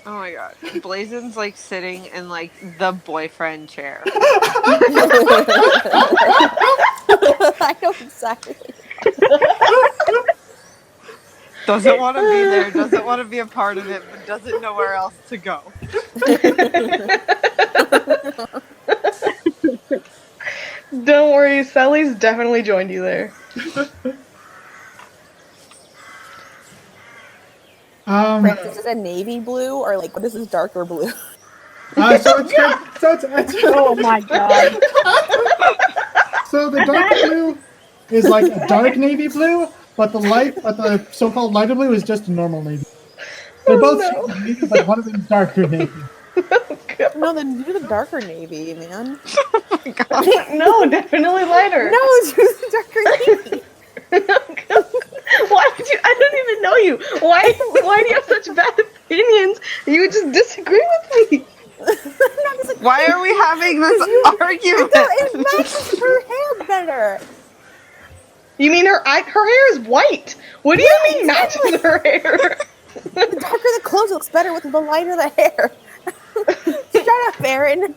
Oh my god. Blazon's like sitting in like the boyfriend chair. I know exactly. Doesn't want to be there, doesn't want to be a part of it, but doesn't know where else to go. Don't worry, Sally's definitely joined you there. Francis, is it navy blue or like what is this darker blue? Oh my god. So the dark blue is like a dark navy blue, but the so-called lighter blue is just a normal navy. They're both navy, but one of them is darker navy. No, then do the darker navy, man. Oh my god. No, definitely lighter. No, it's just the darker navy. Why would you? I don't even know you. Why do you have such bad opinions? You would just disagree with me. Why are we having this argument? It matches her hair better. You mean her hair is white? What do you mean matches her hair? The darker the clothes looks better with the lighter the hair. Shut up, Aaron.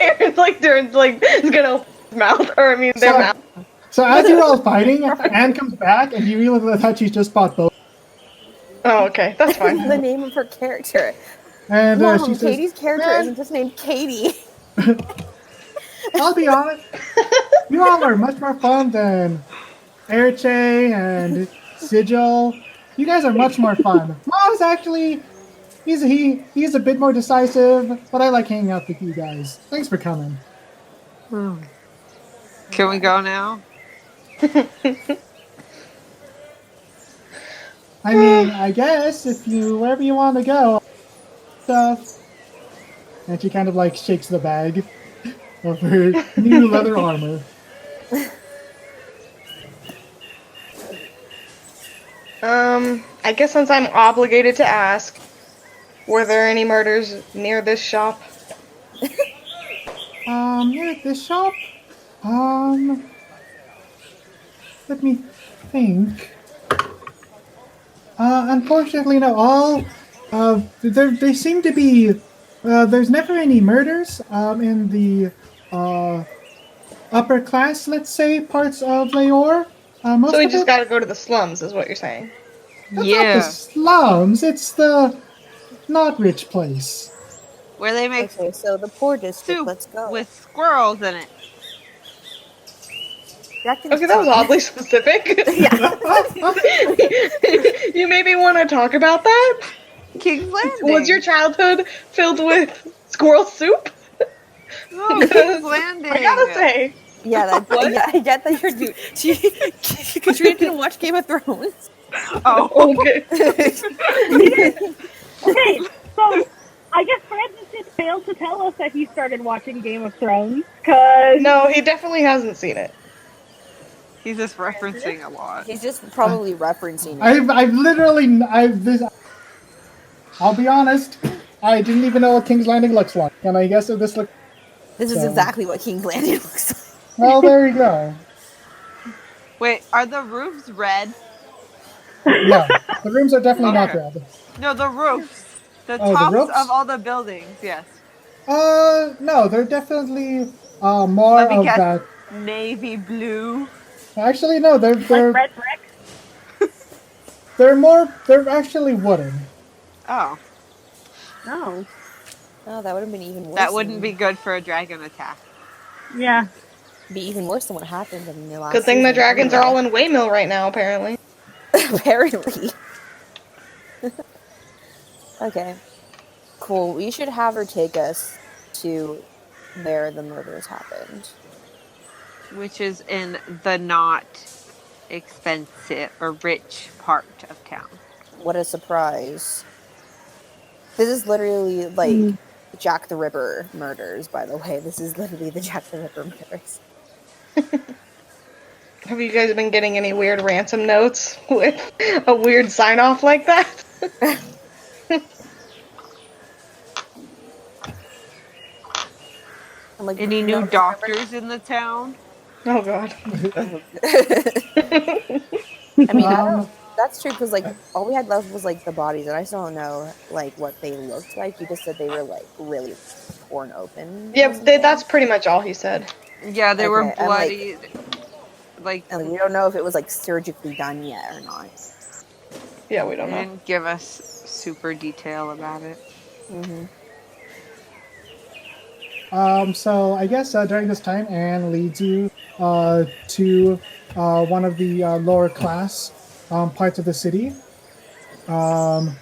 Aaron's like is gonna open his mouth, or I mean their mouth. So as you're all fighting, Anne comes back and you realize that she's just bought both. Oh, okay, that's fine. The name of her character. And Mom, she says, Katie's character isn't just named Katie. I'll be honest, you all are much more fun than Erche and Sigil. You guys are much more fun. Mom's actually, he's a bit more decisive, but I like hanging out with you guys. Thanks for coming. Can we go now? I mean, I guess if you wherever you want to go, stuff. And she kind of like shakes the bag of her new leather armor. I guess since I'm obligated to ask, were there any murders near this shop? Near this shop? Let me think. Unfortunately, no. All, they seem to be. There's never any murders. In the upper class, let's say, parts of Leor. So we just gotta go to the slums, is what you're saying? Not the slums. It's the not rich place. Where they make so the poor district. soup Let's go. with squirrels in it. Okay, that was oddly specific. Yeah. You maybe want to talk about that? King's Landing. Was your childhood filled with squirrel soup? No, King's Landing. I gotta say. Yeah, I get that you're dude. Katrina didn't watch Game of Thrones. Oh, okay. Okay, so I guess Francis just failed to tell us that he started watching Game of Thrones, cause No, he definitely hasn't seen it. he's just referencing a lot. He's just probably referencing it. I'll be honest, I didn't even know what King's Landing looks like, and I guess this looks. This is exactly what King's Landing looks like. Well, there you go. Wait, are the roofs red? No, the rooms are definitely not red. No, the roofs. The Oh, the tops roofs? of all the buildings, yes. No, they're definitely more Let me of guess. that. Navy blue. Actually, no, they're like red brick. they're actually wooden. Oh. Oh. Oh, that would have been even worse. That wouldn't be good for a dragon attack. Yeah. Be even worse than what happened in the last Good thing the season, dragons are anyway. all in Weymill right now, apparently. Apparently. Okay. Cool. We should have her take us to where the murders happened. Which is in the not expensive or rich part of town. What a surprise. This is literally like Jack the Ripper murders, by the way. This is literally the Jack the Ripper murders. Have you guys been getting any weird ransom notes with a weird sign-off like that? I'm like, Any new doctors in the town? Oh god. I mean, that's true because like all we had left was like the bodies, and I still don't know like what they looked like. You just said they were like really torn open. Yep, that's pretty much all he said. Yeah, they were Okay, and, bloody. And we don't know if it was like surgically done yet or not. Yeah, we don't they know. didn't give us super detail about it. Mm-hmm. So I guess during this time, Anne leads you to one of the lower class parts of the city. I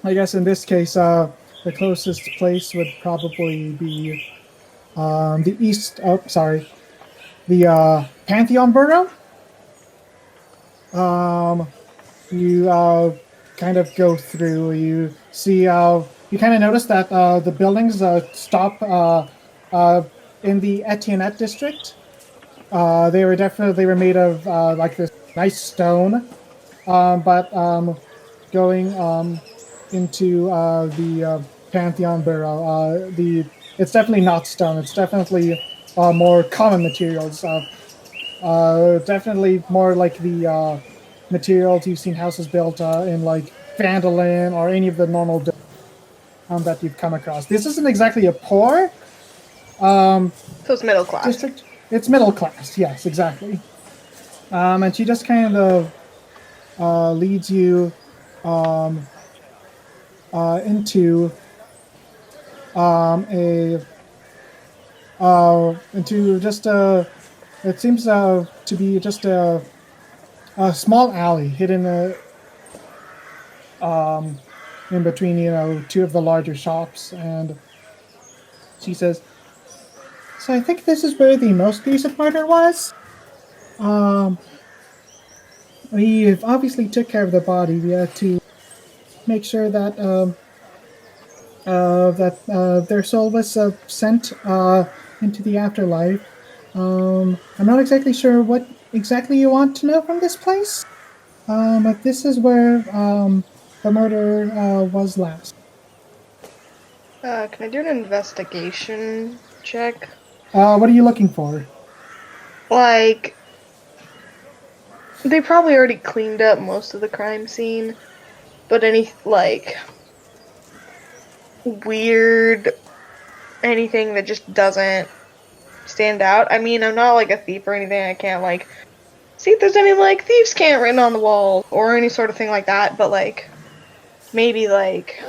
guess in this case, the closest place would probably be the Pantheon Borough. You kind of go through. You see. You kind of notice that the buildings stop in the Etiennette district. They were made of like this nice stone, but going into the Pantheon Borough, it's definitely not stone. It's definitely more common materials. Definitely more like the materials you've seen houses built in like Vandalin or any of the normal that you've come across. This isn't exactly a poor So it's middle class. district. It's middle class, yes, exactly. And she just kind of leads you into into just it seems to be just a small alley hidden in between, two of the larger shops, and she says, "So I think this is where the most recent murder was. We obviously took care of the body. We had to make sure that their soul was sent into the afterlife. I'm not exactly sure what exactly you want to know from this place, but this is where the murder was last." Can I do an investigation check? What are you looking for? Like, they probably already cleaned up most of the crime scene, but any, like, weird, anything that just doesn't stand out. I mean, I'm not, like, a thief or anything. I can't, like, see if there's any, like, thieves' cant written on the wall or any sort of thing like that, but, like, maybe, like,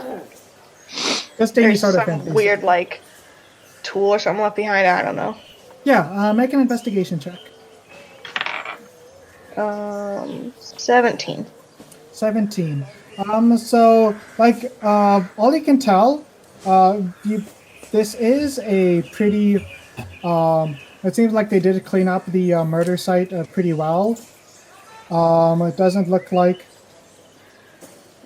Just any there's sort of some thing. weird, like, tool or something left behind. I don't know. Yeah, make an investigation check. 17. 17. So, like, all you can tell, this is a pretty, it seems like they did clean up the murder site pretty well. It doesn't look like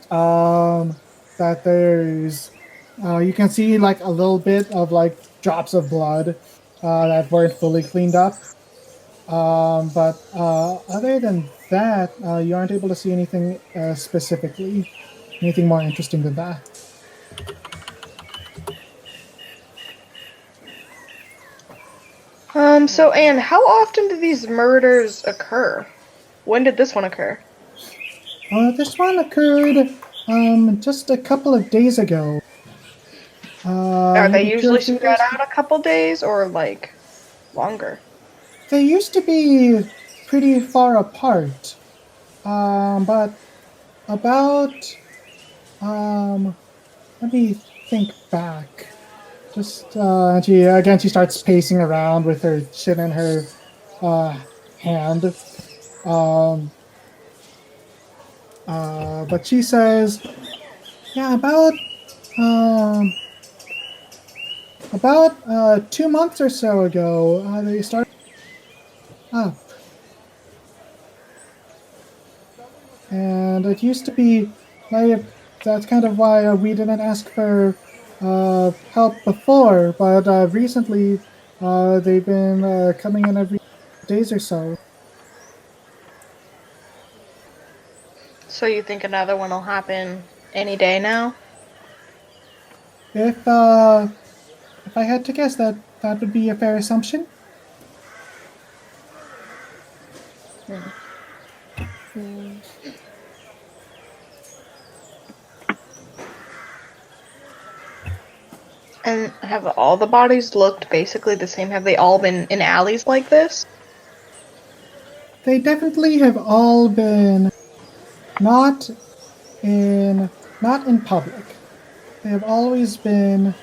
that there's, you can see, like, a little bit of, like, drops of blood that weren't fully cleaned up. But other than that, you aren't able to see anything specifically, anything more interesting than that. So Anne, how often do these murders occur? When did this one occur? This one occurred just a couple of days ago. Are they maybe 2 or usually 3 spread days? out a couple days or, like, longer? They used to be pretty far apart, but about, let me think back. And she starts pacing around with her chin in her hand. But she says, "Yeah, about 2 months or so ago, they started up, and it used to be like that's kind of why we didn't ask for help before, but recently they've been coming in every days or so." So you think another one will happen any day now? If I had to guess, that would be a fair assumption. And have all the bodies looked basically the same? Have they all been in alleys like this? They definitely have all been not in public. They have always been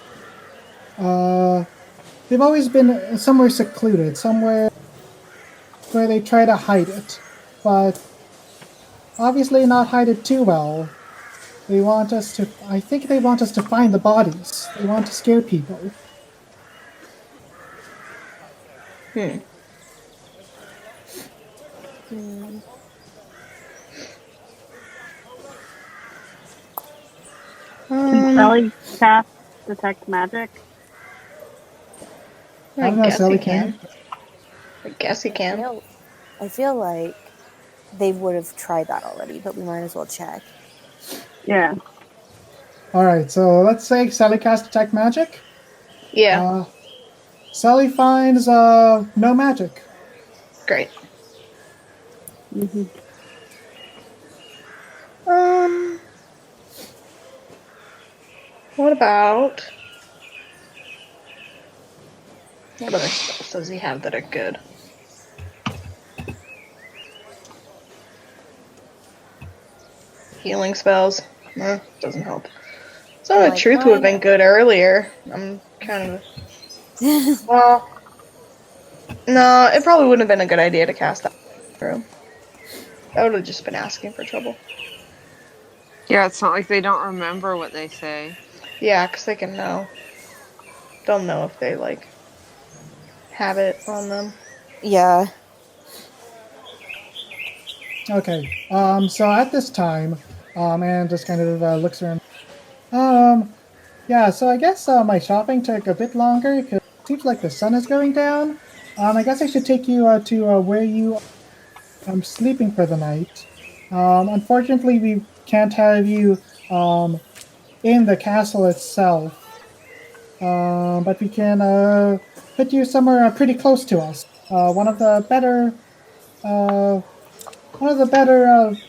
somewhere secluded, somewhere where they try to hide it, but obviously not hide it too well. I think they want us to find the bodies. They want to scare people. Can Sally cast detect magic? I don't know, guess Sally he can. I guess he can. I feel like they would have tried that already, but we might as well check. Yeah. Alright, so let's say Sally casts Detect Magic. Yeah. Sally finds no magic. Great. Mm-hmm. What about... What other spells does he have that are good? Healing spells? No, doesn't help. Some of the truth would have been good earlier. I'm kind of... Well... No, it probably wouldn't have been a good idea to cast that through. That would have just been asking for trouble. Yeah, it's not like they don't remember what they say. Yeah, because they can know. They'll know if they, like, have it on them. Yeah. Okay, so at this time, Anne just kind of looks around. Yeah, so I guess my shopping took a bit longer because it seems like the sun is going down. I guess I should take you to where you are sleeping for the night. Unfortunately, we can't have you in the castle itself, but we can put you somewhere pretty close to us. One of the better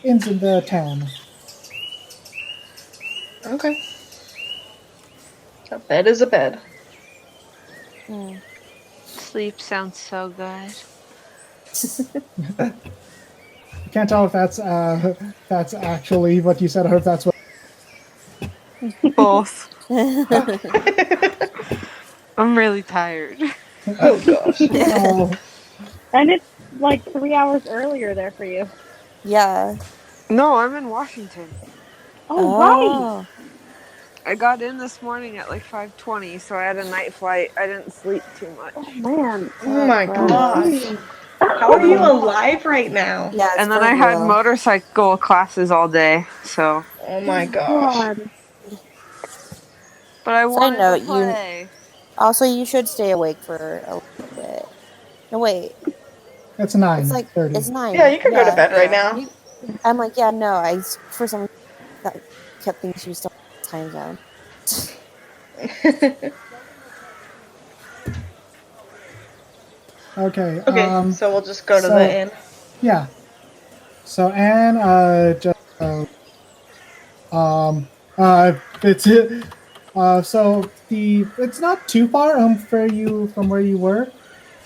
inns in the town. Okay. A bed is a bed. Sleep sounds so good. I can't tell if that's actually what you said or if that's what. Both. I'm really tired. Oh gosh. Oh, And it's like 3 hours earlier there for you. Yeah. No, I'm in Washington. Oh, right. I got in this morning at like 5:20, so I had a night flight. I didn't sleep too much. Oh, man. Oh my gosh. How are you alive right now? Yeah. And then I had motorcycle classes all day, so. Oh my gosh. God. But I wanted to play. Also, you should stay awake for a little bit. No, wait. it's 9:30. It's like, it's 9. Yeah, you can go to bed right now. I'm like, yeah, no. For some reason, kept thinking she was still time zone. Okay. Okay, so we'll just go to the inn. Yeah. So Anne it's not too far from where you were.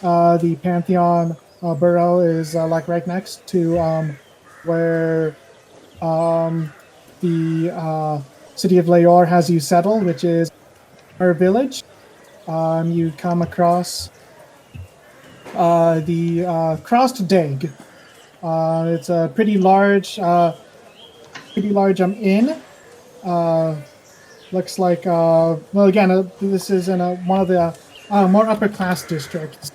The Pantheon Borough is like right next to where the city of Leor has you settled, which is our village. you come across the Crossed Dag. It's a pretty large inn. Looks like well, again, this is in one of the more upper class districts.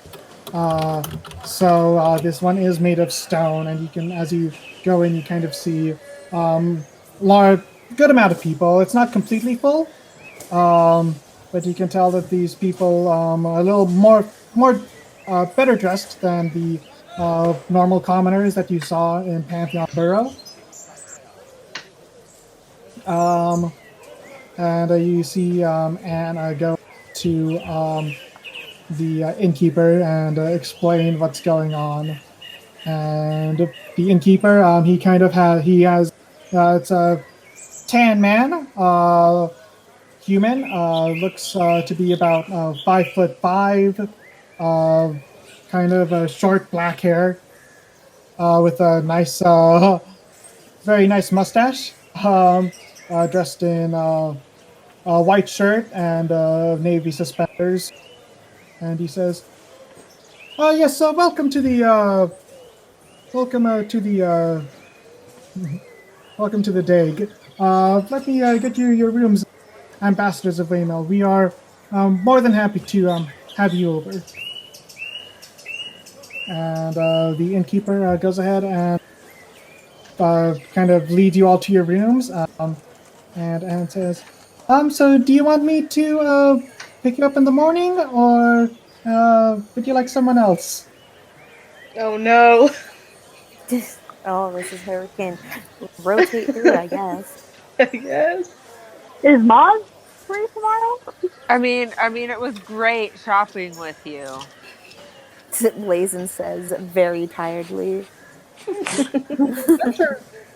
So this one is made of stone, and you can, as you go in, you kind of see good amount of people. It's not completely full, but you can tell that these people are a little more better dressed than the normal commoners that you saw in Pantheon Borough. And you see Anne go to the innkeeper and explain what's going on. And the innkeeper, he has it's a tan man, human, looks to be about 5'5", kind of short black hair, with a nice, very nice mustache, dressed in a white shirt and navy suspenders. And he says, "Oh yes, welcome to the welcome to the Dag. Let me get you your rooms, Ambassadors of Weymill. We are more than happy to have you over." And the innkeeper goes ahead and kind of leads you all to your rooms, and says, so do you want me to pick you up in the morning, or would you like someone else?" Oh no. Oh, this is where we can rotate through, I guess. Yes. Is Moz free tomorrow? I mean, it was great shopping with you. Blazin says very tiredly.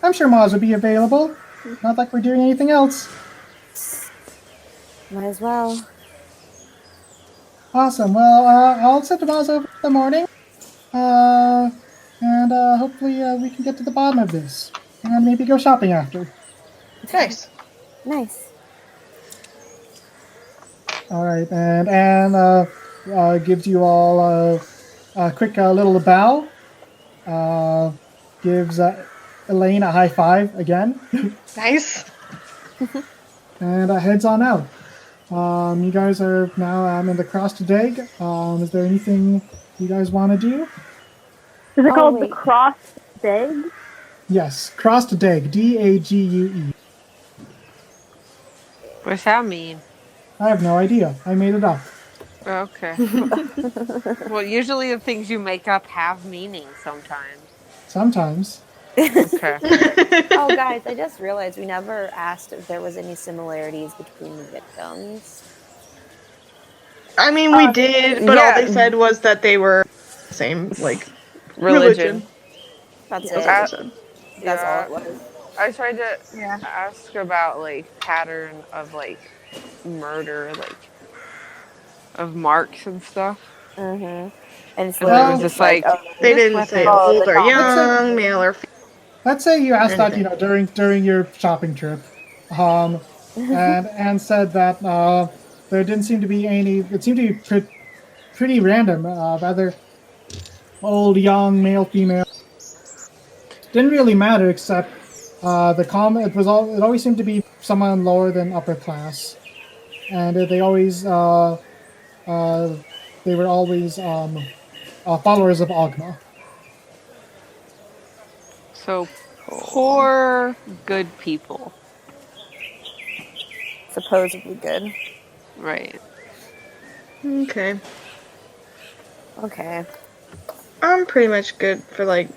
I'm sure Maz would be available. Not like we're doing anything else. Might as well. Awesome. Well, I'll send Maz over in the morning. And hopefully we can get to the bottom of this. And maybe go shopping after. Nice. Nice. All right. And Anne gives you all a quick little bow. Gives Elaine a high five again. Nice. And heads on out. You guys are now in the Crossed Dag. Is there anything you guys want to do? Is it called the wait. Crossed Dag? Yes, Crossed Dag, Dague. What's that mean? I have no idea. I made it up. Okay. Well, usually the things you make up have meaning sometimes. Sometimes. Okay. Oh, guys, I just realized we never asked if there was any similarities between the victims. I mean, we did, but all they said was that they were the same, like, religion. That's That's it. all they said. That's all it was. I tried to ask about, like, pattern of, like, murder, like, of marks and stuff. Mm-hmm. And And it was just like, They didn't say old or young, male or female. Let's say you asked that, during your shopping trip, and said that there didn't seem to be any. It seemed to be pretty random. Rather old, young, male, female. Didn't really matter, except it always seemed to be someone lower than upper class, and they were always followers of Ogma. so poor, good people. Supposedly good. Right. Okay. Okay. I'm pretty much good for, like,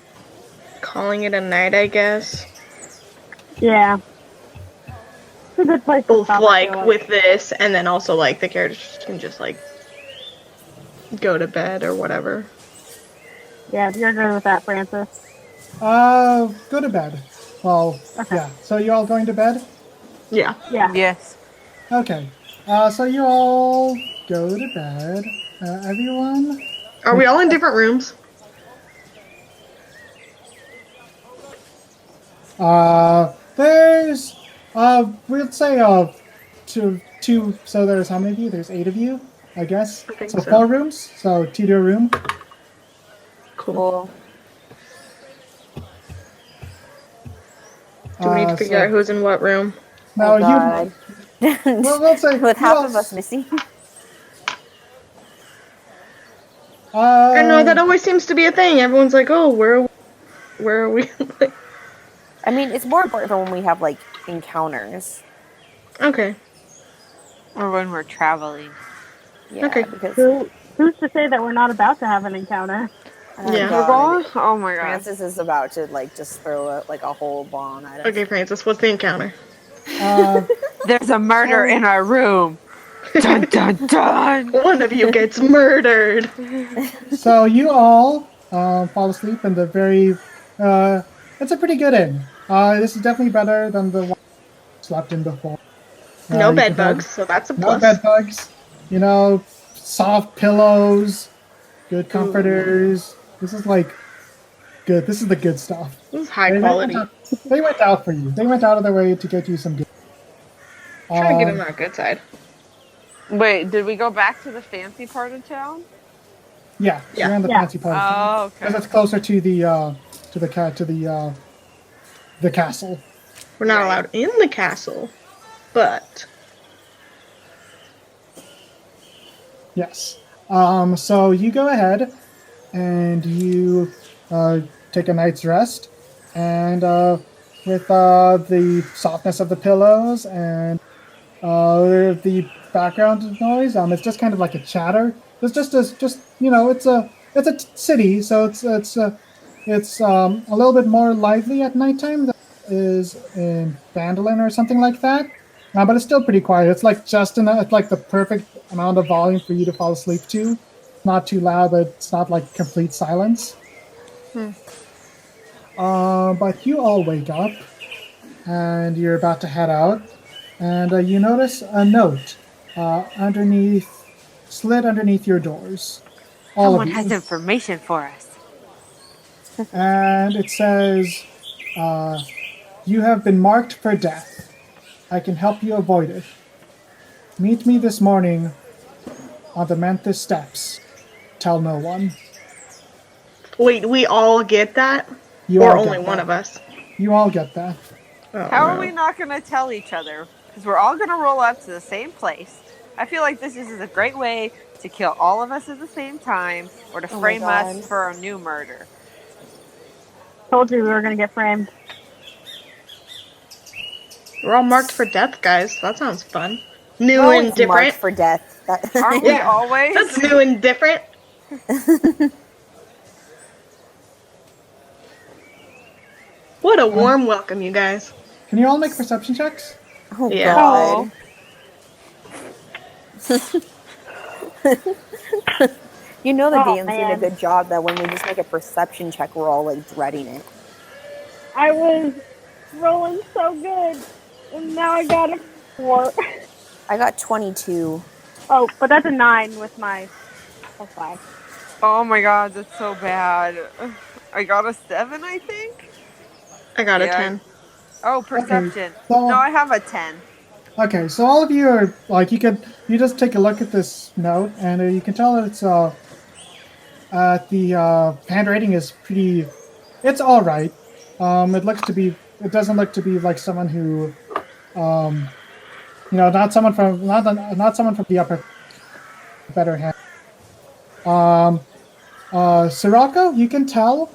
calling it a night, I guess. Yeah. It's a good place to Both, stop. like, with this, and then also, like, the characters can just, like, go to bed or whatever. Yeah, if you're good with that, Francis. Go to bed. Well, Okay. yeah. So you all going to bed? Yeah. Yeah. Yes. Okay. So you all go to bed. Everyone? Are we all in different rooms? There's we'll say two, so there's how many of you? There's 8 of you. I guess. I think So so. 4 rooms. So 2 to a room. Cool. Cool. Do we need to figure out who's in what room? Now Oh God. we'll say With you half all- of us missing. I know that always seems to be a thing. Everyone's like, "Oh, where are we?" I mean, it's more important for when we have like encounters. Okay. Or when we're traveling. Yeah, Okay. because Who's to say that we're not about to have an encounter? oh, Yeah. We're God. going? Oh my god. Francis is about to like just throw a whole bomb at us. Okay, Francis, what's the encounter? There's a murder in our room. Dun dun dun. One of you gets murdered. So you all fall asleep in the very. It's a pretty good inn. This is definitely better than the one you slept in before. No you bed can tell- bugs, so that's a No plus. bed bugs. You know, soft pillows, good comforters. This is like good. This is the good stuff. This is high quality. They went out for you. They went out of their way to get you some good. Trying to get him on our good side. Wait, did we go back to the fancy part of town? Yeah, Yeah. you're in the Yeah. fancy part. Oh, okay. Because it's closer to the castle. We're not Right. allowed in the castle, but Yes. So you go ahead and you take a night's rest, and with the softness of the pillows and the background noise, it's just kind of like a chatter. It's just it's a city, so it's a little bit more lively at nighttime than it is in Vandalin or something like that. But it's still pretty quiet. It's like just enough. It's like the perfect amount of volume for you to fall asleep to. Not too loud, but it's not like complete silence. But you all wake up, and you're about to head out, and you notice a note slid underneath your doors. All Someone of you. has information for us. And it says, "You have been marked for death. I can help you avoid it. Meet me this morning on the Menthis steps. Tell no one." wait, we all get that? You Or all only get one that. of us? You all get that. Oh, How no. are we not going to tell each other? Because we're all going to roll up to the same place. I feel like this is a great way to kill all of us at the same time or to Oh my frame God. us for a new murder. Told you we were gonna get framed. We're all marked for death, guys. That sounds fun. New No and one's different. marked for death. Aren't we Yeah, always? That's new and different. What a warm welcome, you guys. Can you all make perception checks? Oh Yeah. God. You know the Oh, DM's doing a man. good job that when we just make a perception check, we're all like dreading it. I was rolling so good, and now I got a 4. I got 22. Oh, but that's a 9 with my +5. Oh my god, that's so bad. I got a 7, I think? I got a Yeah. 10. Oh, perception. so- No, I have a 10. Okay, so all of you are like you just take a look at this note, and you can tell that it's the handwriting is pretty. It's all right. It doesn't look to be like someone who, not someone from the upper better hand. Sirocco, you can tell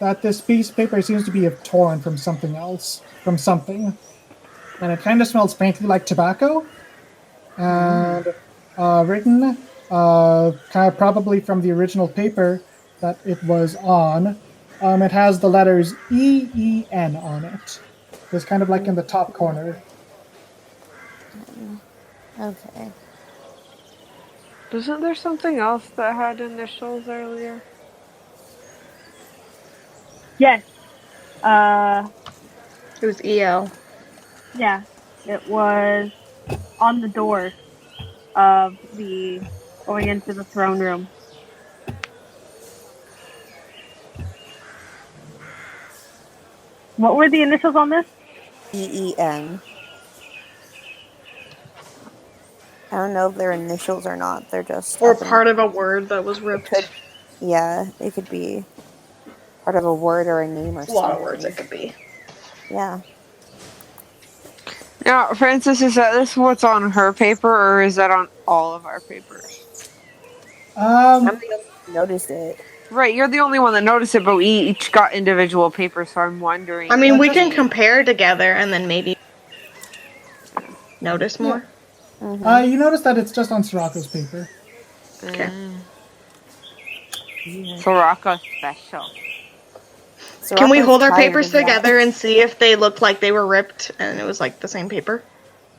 that this piece of paper seems to be torn from something else, from something. And it kind of smells faintly like tobacco. And written, kind of probably from the original paper that it was on. It has the letters EEN on it. It's kind of like in the top corner. Okay. Wasn't there something else that had initials earlier? Yes. It was EL. Yeah. It was on the door of the going into the throne room. What were the initials on this? EEN. I don't know if they're initials or not. They're just Or part of a word that was ripped. Yeah, it could be part of a word or a name or A something. lot of words it could be. Yeah. Now, Francis, is this what's on her paper, or is that on all of our papers? I'm the only one who noticed it. Right, you're the only one that noticed it, but we each got individual papers, so I'm wondering. I mean, we can compare together and then maybe notice more. Mm-hmm. You notice that it's just on Sirocco's paper. Okay. Soraka special. Can we hold our papers together and see if they look like they were ripped and it was like the same paper?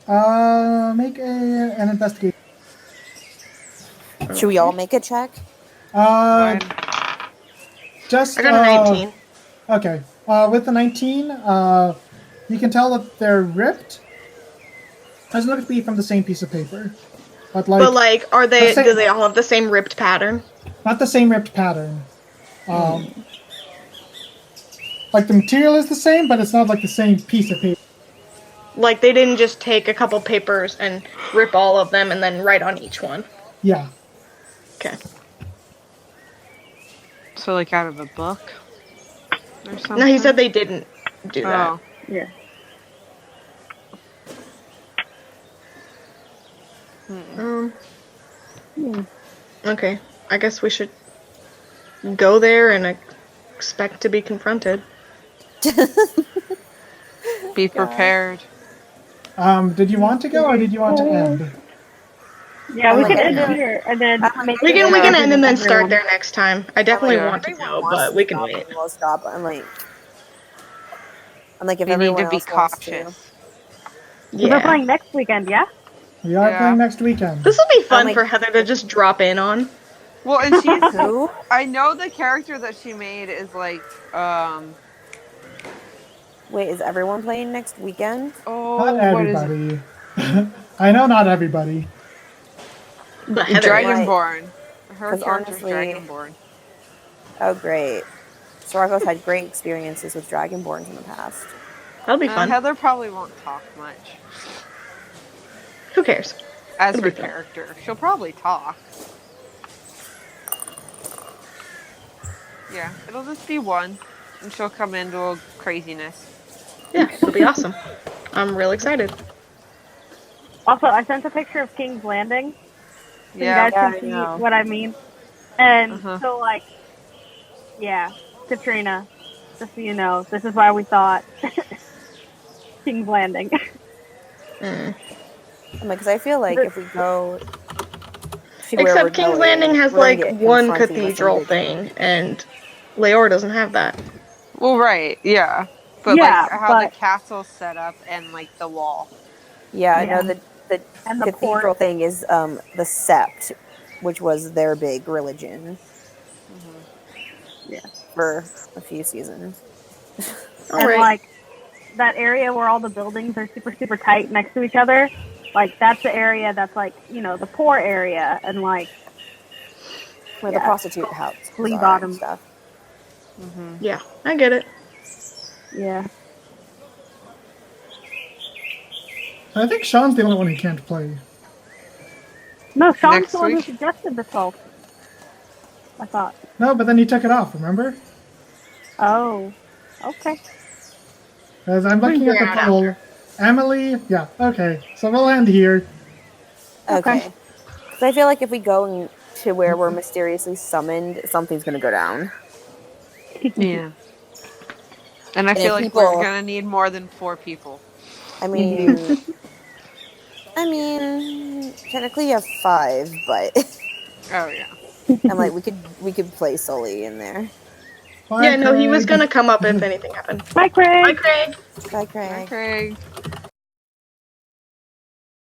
Make an investigation. Should we all make a check? Just I got a 19. Okay. With the 19, you can tell that they're ripped. Doesn't look to be from the same piece of paper, but are they? Do they all have the same ripped pattern? Not the same ripped pattern. Like the material is the same, but it's not like the same piece of paper. Like they didn't just take a couple papers and rip all of them and then write on each one. Yeah. Okay. So like out of a book or something? No, he said they didn't do that. Oh. Yeah. Okay. I guess we should go there and expect to be confronted. Be prepared. Did you want to go or did you want to end? Yeah, we can end here and then we can end and then start there next time. I definitely want to go, but we can wait. We'll stop. I'm like, if You need everyone to be else wants to. cautious. Yeah. We're playing next weekend, yeah? We are playing next weekend. This will be fun for Heather to just drop in on. Well, and she's Who? I know the character that she made is like Wait, is everyone playing next weekend? oh, Not what is it? everybody. I know not everybody. But Heather, Dragonborn. Her 'Cause character's honestly- Dragonborn. Oh, great. Soraka's had great experiences with Dragonborns in the past. that'll be fun. Heather probably won't talk much Who cares? as It'll her be fun. character. She'll probably talk. Yeah, it'll just be one, and she'll come into a craziness. Yeah, it'll be awesome. I'm real excited. Also, I sent a picture of King's Landing. So Yeah. you guys can see what I mean. And so, Katrina, just so you know, this is why we thought King's Landing. Because I feel like if we go to where Except we're King's going, Landing has we're gonna like get one confronted with cathedral some big- thing, and Leor doesn't have that. Well, right, yeah. But Yeah, like how the but- castle's set up and like the wall. Yeah, I know the And the cathedral port. thing is the Sept, which was their big religion. Yeah. For a few seasons. And like that area where all the buildings are super, super tight next to each other, like that's the area that's like, the poor area and like Where the prostitute house flea bottom stuff. Yeah, I get it. Yeah. I think Sean's the only one who can't play. No, Sean's Next the one who week? suggested this whole. I thought. No, but then you took it off, remember? Oh. Okay. As I'm looking at the poll. Emily, yeah, okay. So we'll end here. Okay. So I feel like if we go to where we're mysteriously summoned, something's going to go down. Yeah. And I And feel if like people- we're gonna need more than 4 people. I mean, technically you have 5, but Oh yeah. I'm like, we could play Sully in there. Bye, Yeah, no, he was Craig. gonna come up if anything happened. Bye, Craig. Bye, Craig. Bye, Craig. Craig.